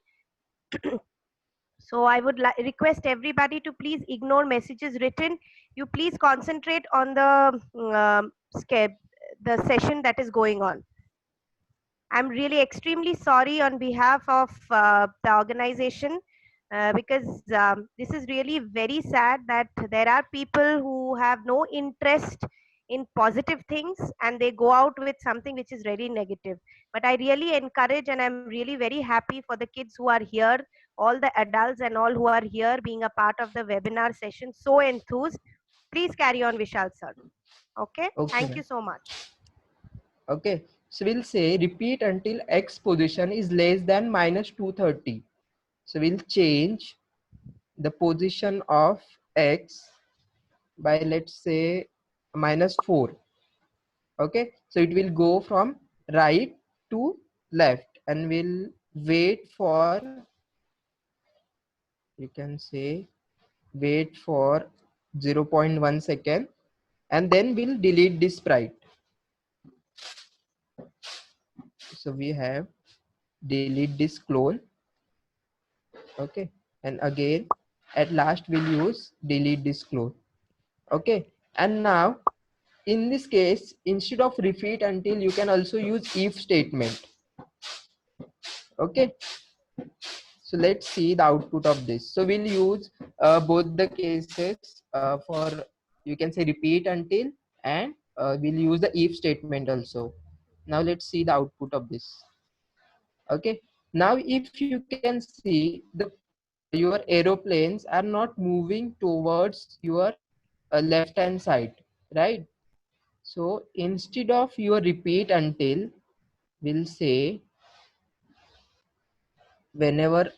So I would request everybody to please ignore messages written. You please concentrate on the session that is going on. I'm really extremely sorry on behalf of the organization because this is really very sad that there are people who have no interest in positive things and they go out with something which is really negative. But I really encourage and I'm really very happy for the kids who are here, all the adults and all who are here being a part of the webinar session, so enthused. Please carry on, Vishal sir. Okay, thank you so much. Okay, so we'll say repeat until x position is less than minus 230. So we'll change the position of x by, let's say, minus 4. Okay, so it will go from right to left and we'll wait for, you can say wait for 0.1 second, and then we'll delete this sprite. So we have delete this clone. Okay, and again at last we'll use delete this clone. Okay, and now in this case, instead of repeat until, you can also use if statement. Okay, so let's see the output of this. So we'll use both the cases for, you can say repeat until, and we'll use the if statement also. Now let's see the output of this. Okay, now if you can see the your aeroplanes are not moving towards your left hand side, right? So instead of your repeat until, we'll say whenever,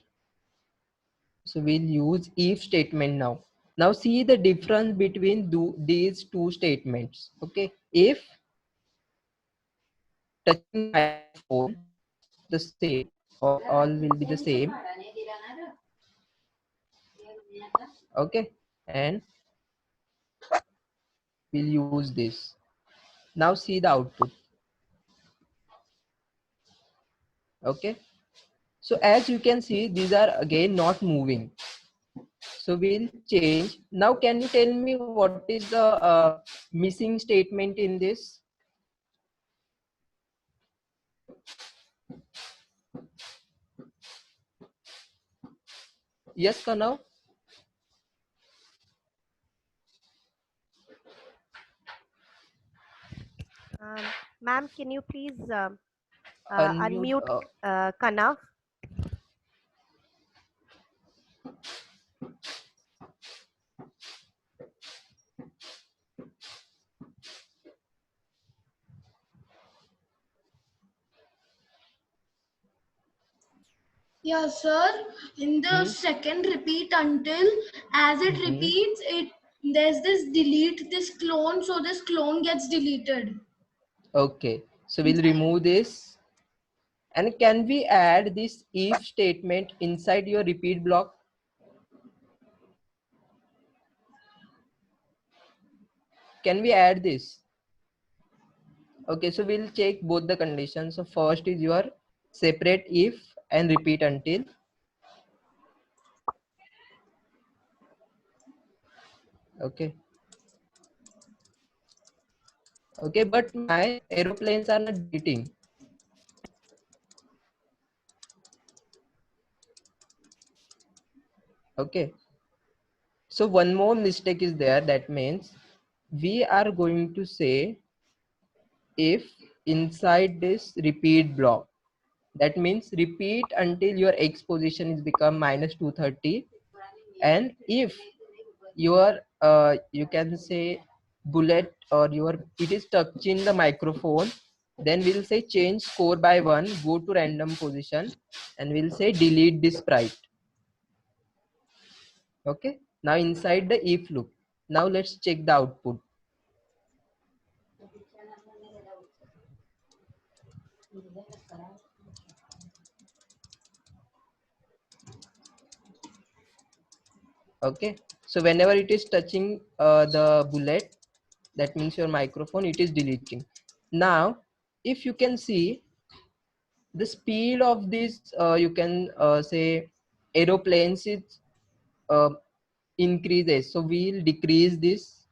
so we'll use if statement now. Now see the difference between these two statements. Okay, if touching microphone, the same, or all will be the same. Okay, and we'll use this. Now see the output. Okay, so as you can see, these are again not moving. So we'll change. Now can you tell me what is the missing statement in this? Yes, Kanav? Ma'am, can you please Unmute. unmute Kanav? Yeah, sir. In the second repeat until, as it repeats, there's this delete this clone, so this clone gets deleted. Okay, so we'll remove this. And can we add this if statement inside your repeat block? Can we add this? Okay, so we'll check both the conditions. So first is your separate if and repeat until. Okay. Okay, but my aeroplanes are not deleting. Okay. So one more mistake is there. That means we are going to say if inside this repeat block. That means repeat until your X position is become minus 230. And if your you can say bullet or your it is touching the microphone, then we'll say change score by 1, go to random position, and we'll say delete this sprite. Okay, now inside the if loop, now let's check the output. Okay, so whenever it is touching the bullet, that means your microphone, it is deleting. Now if you can see the speed of this you can say aeroplanes is uh, increases, so we'll decrease this.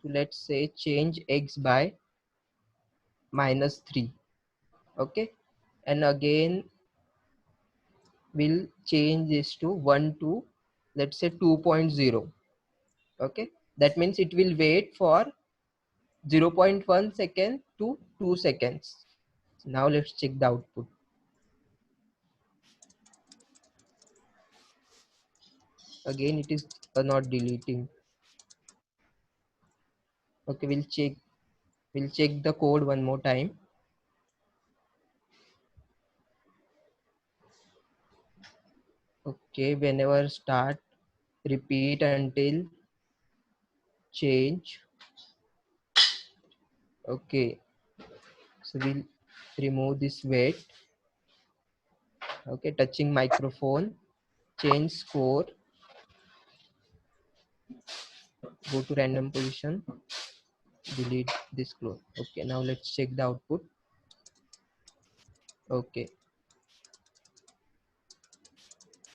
So let's say change X by -3. Okay, and again we'll change this to 1 to, let's say 2.0. Okay, that means it will wait for 0.1 second to 2 seconds. Now let's check the output. Again it is not deleting. Okay, we'll check the code one more time. Okay, whenever start, repeat until, change. Okay, so we'll remove this wait. Okay, touching microphone, change score, go to random position, delete this clone. Okay, now let's check the output. Okay,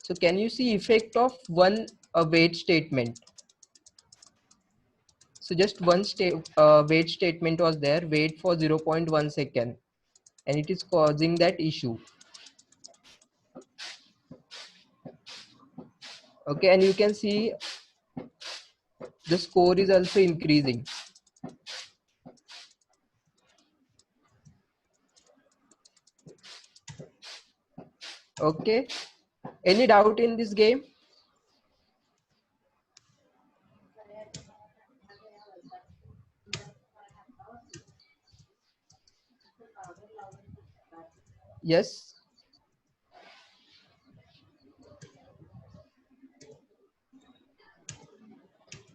so can you see effect of one wait statement? So just one wait statement was there, wait for 0.1 second, and it is causing that issue. Okay, and you can see the score is also increasing. Okay, any doubt in this game? Yes.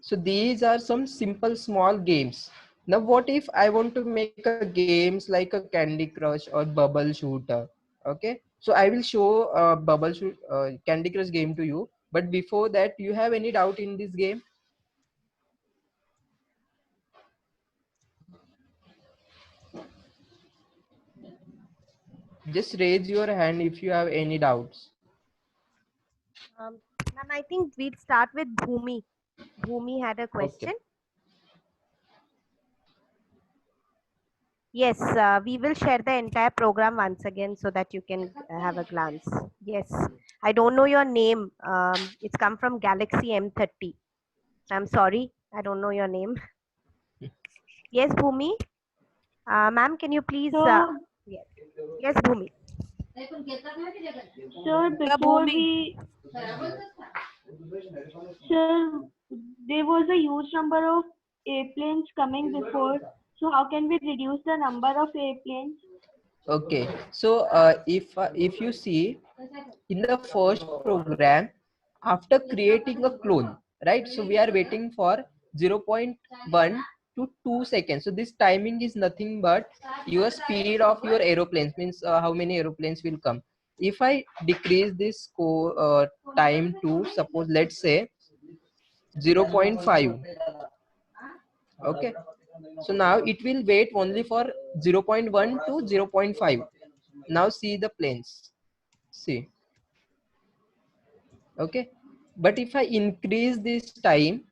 So these are some simple small games. Now what if I want to make a games like a Candy Crush or Bubble Shooter? Okay, so I will show Candy Crush game to you. But before that, you have any doubt in this game? Just raise your hand if you have any doubts. Ma'am, I think we'll start with Bhumi. Bhumi had a question. Okay. Yes, we will share the entire program once again so that you can have a glance. Yes, I don't know your name. It's come from Galaxy M30. I'm sorry, I don't know your name. Yes, Bhumi. Ma'am, can you please? Yes. Yes, Bhumi. Sir, before we, sir, there was a huge number of airplanes coming before. So how can we reduce the number of airplanes? Okay, so if you see in the first program, after creating a clone, right? So we are waiting for 0.1 to 2 seconds. So this timing is nothing but your speed of your aeroplanes, means how many aeroplanes will come. If I decrease this time to, suppose, let's say 0.5. Okay, so now it will wait only for 0.1 to 0.5. Now see the planes, see. Okay, but if I increase this time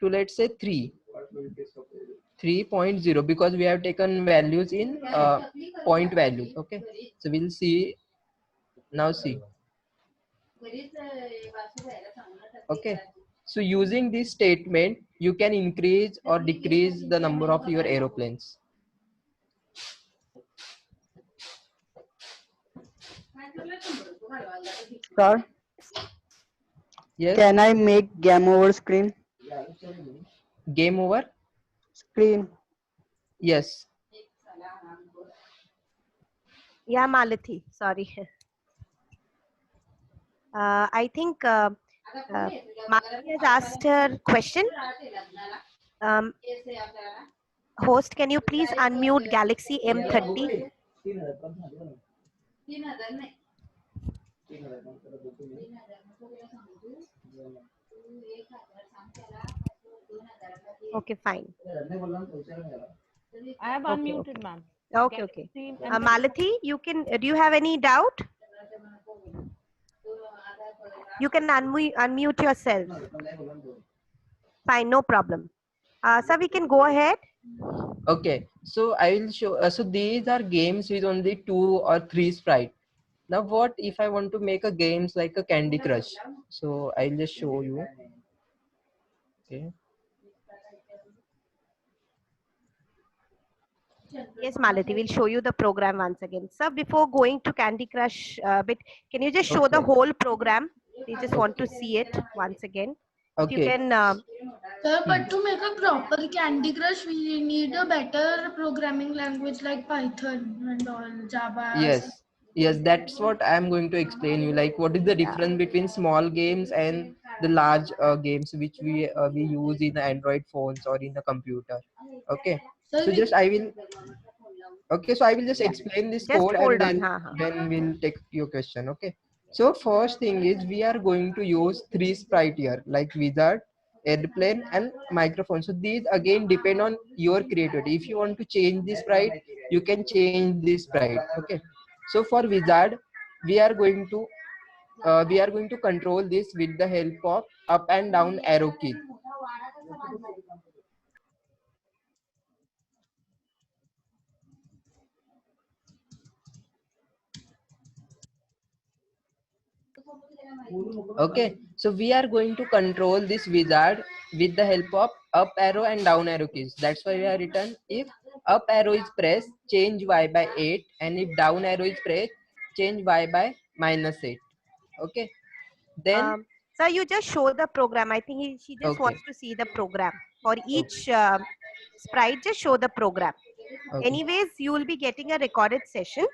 to, let's say, 3.0, because we have taken values in point values. Okay, so we'll see now. See, okay, so using this statement you can increase or decrease the number of your aeroplanes. Sir, Yes. can I make game over screen? Game over Screen. Yes. Yeah, Malathi. Sorry. I think Malathi has asked her question. Host, can you please unmute Galaxy M30? Okay, fine. I have Okay, unmuted, okay. ma'am. Okay, okay. Malathi, you can. Do you have any doubt? You can unmute yourself. Fine, no problem. So we can go ahead. Okay, so I will show. So these are games with only 2 or 3 sprites. Now what if I want to make a games like a Candy Crush? So I'll just show you. Okay. Yes, Malathi, we'll show you the program once again. Sir, before going to Candy Crush bit, can you just show the whole program? We just want to see it once again. If you Okay. can. Sir, but to make a proper Candy Crush, we need a better programming language like Python and all, Java. Yes. Yes, that's what I'm going to explain you. Like, what is the difference between small games and the large games which we use in Android phones or in the computer? Okay. So just I will. Okay, so I will just Yeah. explain this Just code hold and on. then we'll take your question. Okay. So first thing is we are going to use 3 sprite here, like wizard, airplane, and microphone. So these again depend on your creativity. If you want to change this sprite, you can change this sprite. Okay. So for wizard, we are going to control this with the help of up and down arrow key. Okay, so we are going to control this wizard with the help of up arrow and down arrow keys. That's why we are written, if up arrow is pressed, change y by 8, and if down arrow is pressed, change y by -8. Okay, then So you just show the program. I think she just okay, wants to see the program for each sprite. Just show the program. okay. Anyways, you will be getting a recorded session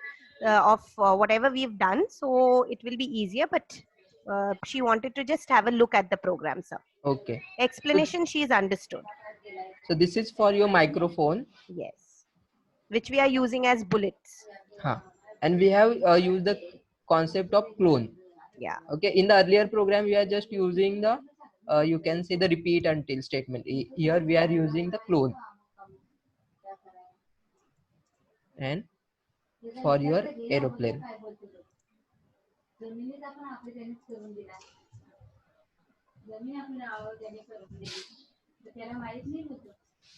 of whatever we've done, so it will be easier. But she wanted to just have a look at the program, sir. Okay. Explanation she is understood. So this is for your microphone. Yes, which we are using as bullets. And we have used the concept of clone. Yeah. Okay, in the earlier program we are just using the you can say the repeat until statement. Here we are using the clone. And for your aeroplane,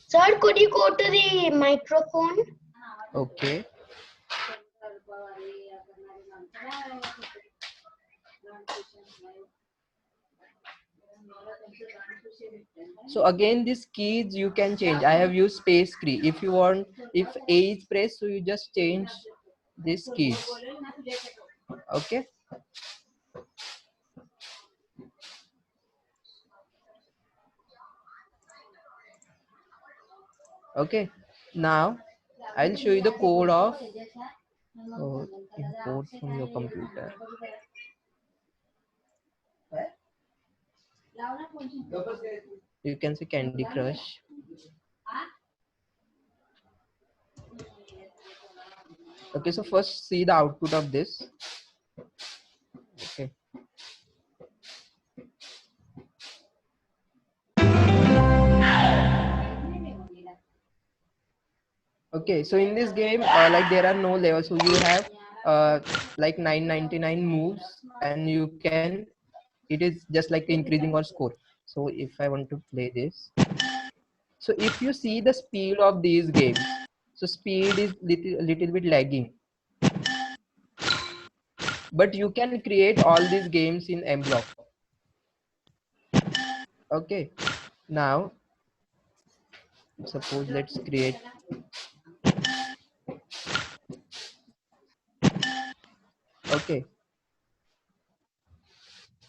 Sir, could you go to the microphone? okay. So again, these keys you can change. I have used space key. If you want, if A is pressed, so you just change these keys. Okay. Okay. Now I'll show you the code of import from your computer. You can say Candy Crush. Okay, so first see the output of this. Okay. Okay, so in this game, like there are no levels, so you have like 999 moves, and you can, it is just like increasing your score. So if I want to play this, so if you see the speed of these games, so speed is little bit lagging, but you can create all these games in mBlock. Okay, now suppose let's create. Okay,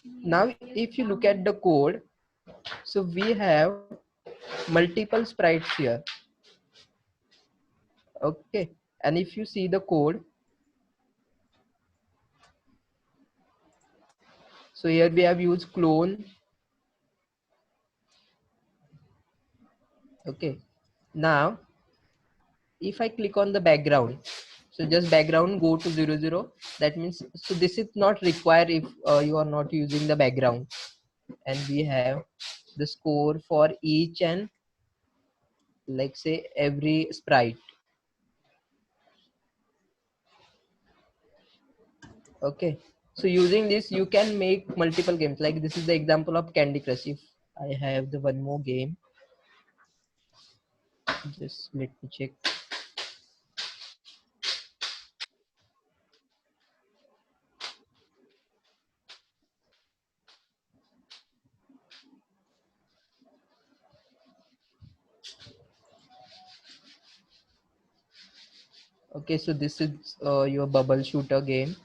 now if you look at the code, so we have multiple sprites here. Okay, and if you see the code, so here we have used clone. Okay, now if I click on the background, so just background go to 00, that means, so this is not required if you are not using the background. And we have the score for each and like say every sprite. Okay, so using this you can make multiple games. Like this is the example of Candy Crush. If I have the one more game, just let me check. Okay, so this is your bubble shooter game.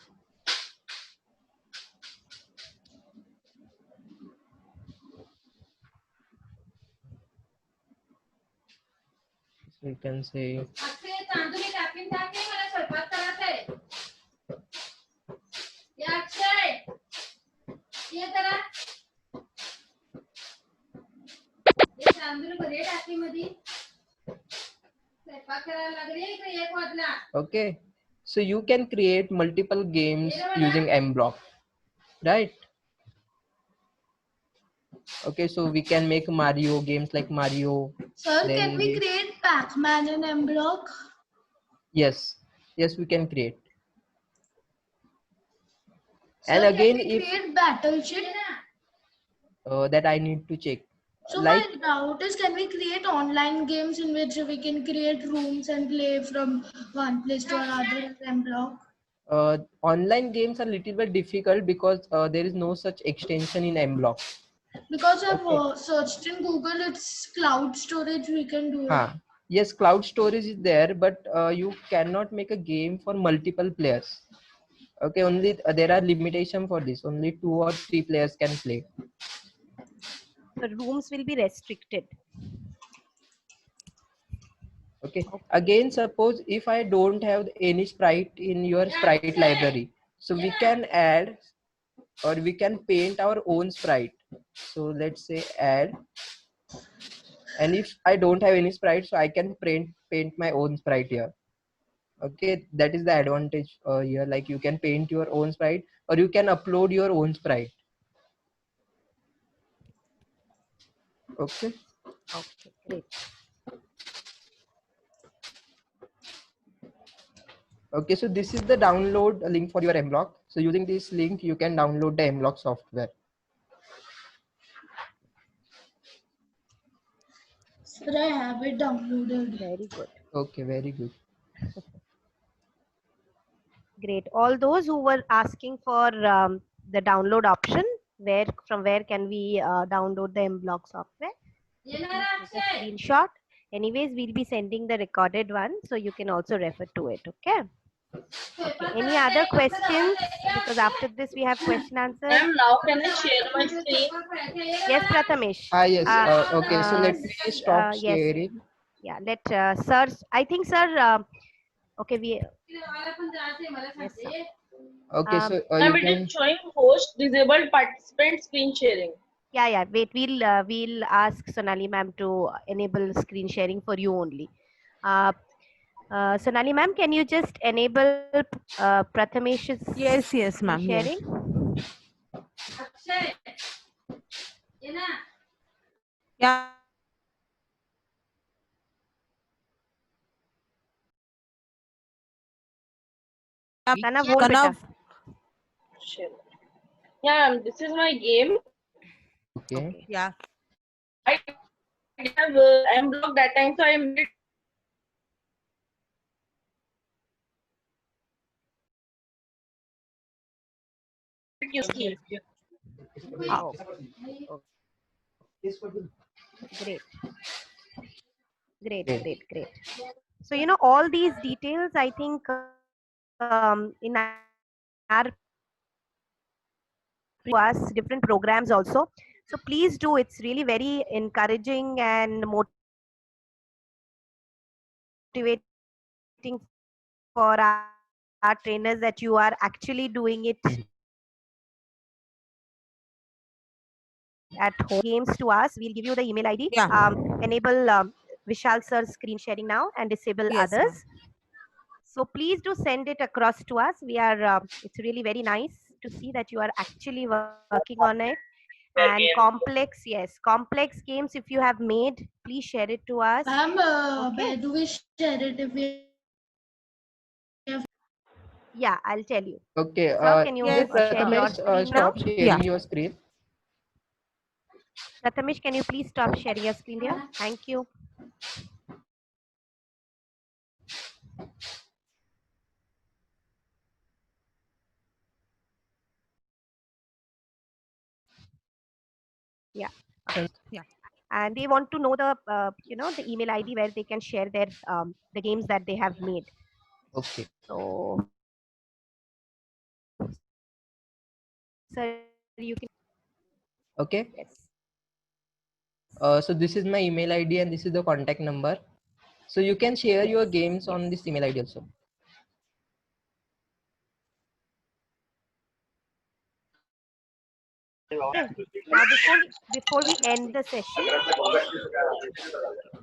So you can say Okay, so you can create multiple games using mBlock, right? Okay, so we can make Mario games like Mario. Sir, then can we create Pac-Man in mBlock? Yes, yes, we can create. Sir, And again, can we if create Battleship? that I need to check. So Like my doubt is, can we create online games in which we can create rooms and play from one place to another in mBlock? online games are little bit difficult because there is no such extension in mBlock. Because I've searched in Google, it's cloud storage, we can do it. Yes, cloud storage is there, but you cannot make a game for multiple players. Okay, only there are limitation for this. Only 2 or 3 players can play. The rooms will be restricted. Okay. Again, suppose if I don't have any sprite in your sprite library, so we can add or we can paint our own sprite. So let's say add, and if I don't have any sprite, so I can paint my own sprite here. Okay, that is the advantage here. Like you can paint your own sprite or you can upload your own sprite. Okay. Okay, great. Okay, so this is the download link for your mBlock. So using this link, you can download the mBlock software. Sir, I have it downloaded. Very good. Okay, very good. Great. All those who were asking for the download option, from where can we download the mBlock software? Take a screenshot. Anyways, we'll be sending the recorded one, so you can also refer to it. Okay. Okay. Any other questions? Because after this we have question answer. Ma'am, now can I share my screen? Yes, Prathamesh. Yes. Okay. So let me stop sharing. Yes. Yeah. Let sir. I think sir. Okay. We. Yes, sir. Okay. So Ma'am, you it is showing host disabled participant screen sharing. Yeah. Wait. We'll ask Sonali ma'am to enable screen sharing for you only. Sonali ma'am, can you just enable Prathamesh's yes ma'am sharing? Yeah. Kanav. Yeah, this is my game. Okay. Yeah. I have mBlock that time, so I made you scheme. Oh. Great. So all these details, I think in our us different programs also. So please do. It's really very encouraging and motivating for our trainers that you are actually doing it at home. Games to us. We'll give you the email ID. Yeah. Enable Vishal sir's screen sharing now and disable Yes, others. So please do send it across to us. We are. It's really very nice to see that you are actually working on it. And complex games, if you have made, please share it to us. Where do we share it if we have? Yeah, I'll tell you. Okay. So can you share your screen stop now? sharing your screen. Prathamesh, can you please stop sharing your screen here? Thank you. Yeah. Yeah. And they want to know the the email ID where they can share their the games that they have made. Okay. So sir, you can. Okay. Yes. So this is my email ID and this is the contact number. So you can share your games on this email ID also. Okay. Now, before we end the session,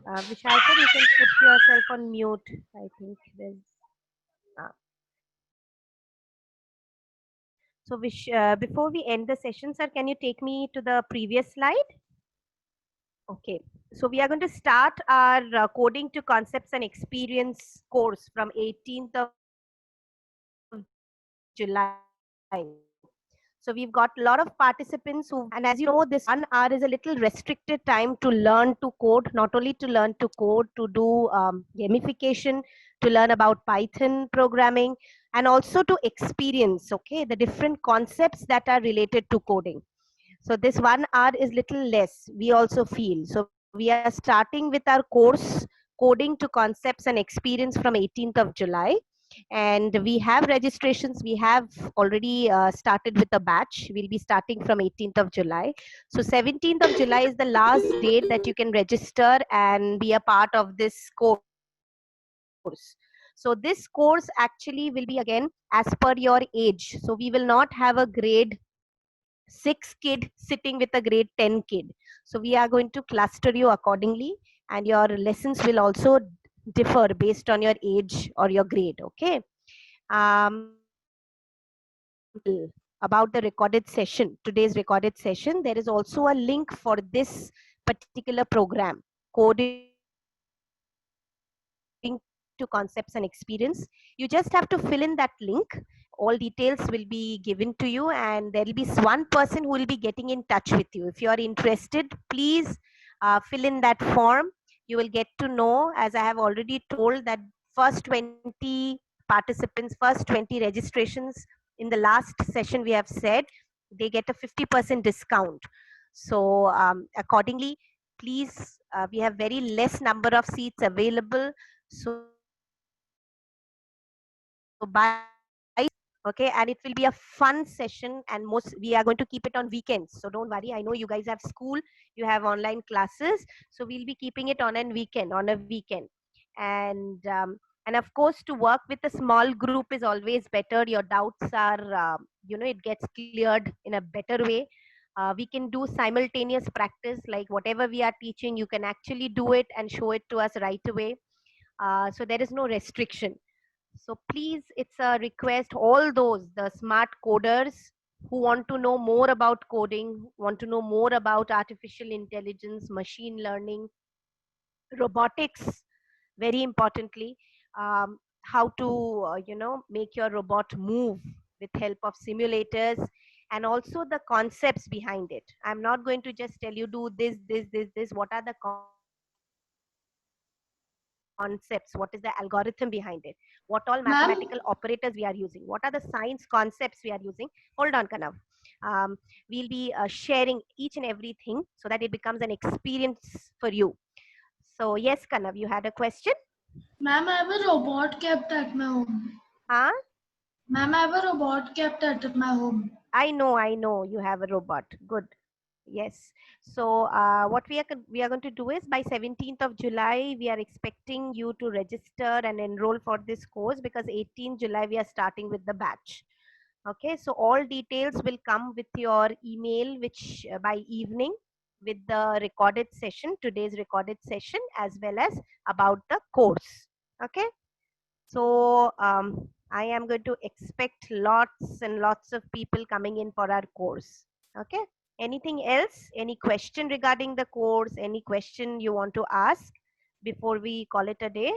Vishal sir, you can put yourself on mute. I think there's. So, before we end the session, sir, can you take me to the previous slide? Okay. So, we are going to start our coding to concepts and experience course from 18th of July. So we've got a lot of participants who, and as you know, this 1 hour is a little restricted time to learn to code, not only to learn to code, to do gamification, to learn about Python programming, and also to experience, okay, the different concepts that are related to coding. So this 1 hour is little less, we also feel. So we are starting with our course, Coding to Concepts and Experience from 18th of July. And we have registrations. We have already started with a batch. We'll be starting from 18th of July. So 17th of July is the last date that you can register and be a part of this course. So this course actually will be again as per your age. So we will not have a grade 6 kid sitting with a grade 10 kid. So we are going to cluster you accordingly, and your lessons will also differ based on your age or your grade. Okay. About the recorded session, today's recorded session, there is also a link for this particular program, Coding to Concepts and Experience. You just have to fill in that link. All details will be given to you, and there will be one person who will be getting in touch with you. If you are interested, please fill in that form. You will get to know, as I have already told, that first 20 participants, first 20 registrations in the last session we have said, they get a 50% discount. So accordingly, please, we have very less number of seats available. So by, okay, and it will be a fun session, and we are going to keep it on weekends. So don't worry, I know you guys have school, you have online classes, so we'll be keeping it on a weekend. And of course, to work with a small group is always better. Your doubts are, it gets cleared in a better way. We can do simultaneous practice, like whatever we are teaching, you can actually do it and show it to us right away. So there is no restriction. So please, it's a request, all those, the smart coders who want to know more about coding, want to know more about artificial intelligence, machine learning, robotics, very importantly, how to, make your robot move with help of simulators, and also the concepts behind it. I'm not going to just tell you do this. What are the concepts? What is the algorithm behind it? What all mathematical operators we are using? What are the science concepts we are using? Hold on, Kanav. We'll be sharing each and everything so that it becomes an experience for you. So yes, Kanav, you had a question? Ma'am, I have a robot kept at my home. Huh? Ma'am, I have a robot kept at my home. I know you have a robot. Good. Yes. So what we are going to do is, by 17th of July, we are expecting you to register and enroll for this course, because 18th July we are starting with the batch. Okay. So all details will come with your email, which by evening, with the recorded session, today's recorded session, as well as about the course. Okay. So I am going to expect lots and lots of people coming in for our course. Okay. Anything else? Any question regarding the course? Any question you want to ask before we call it a day?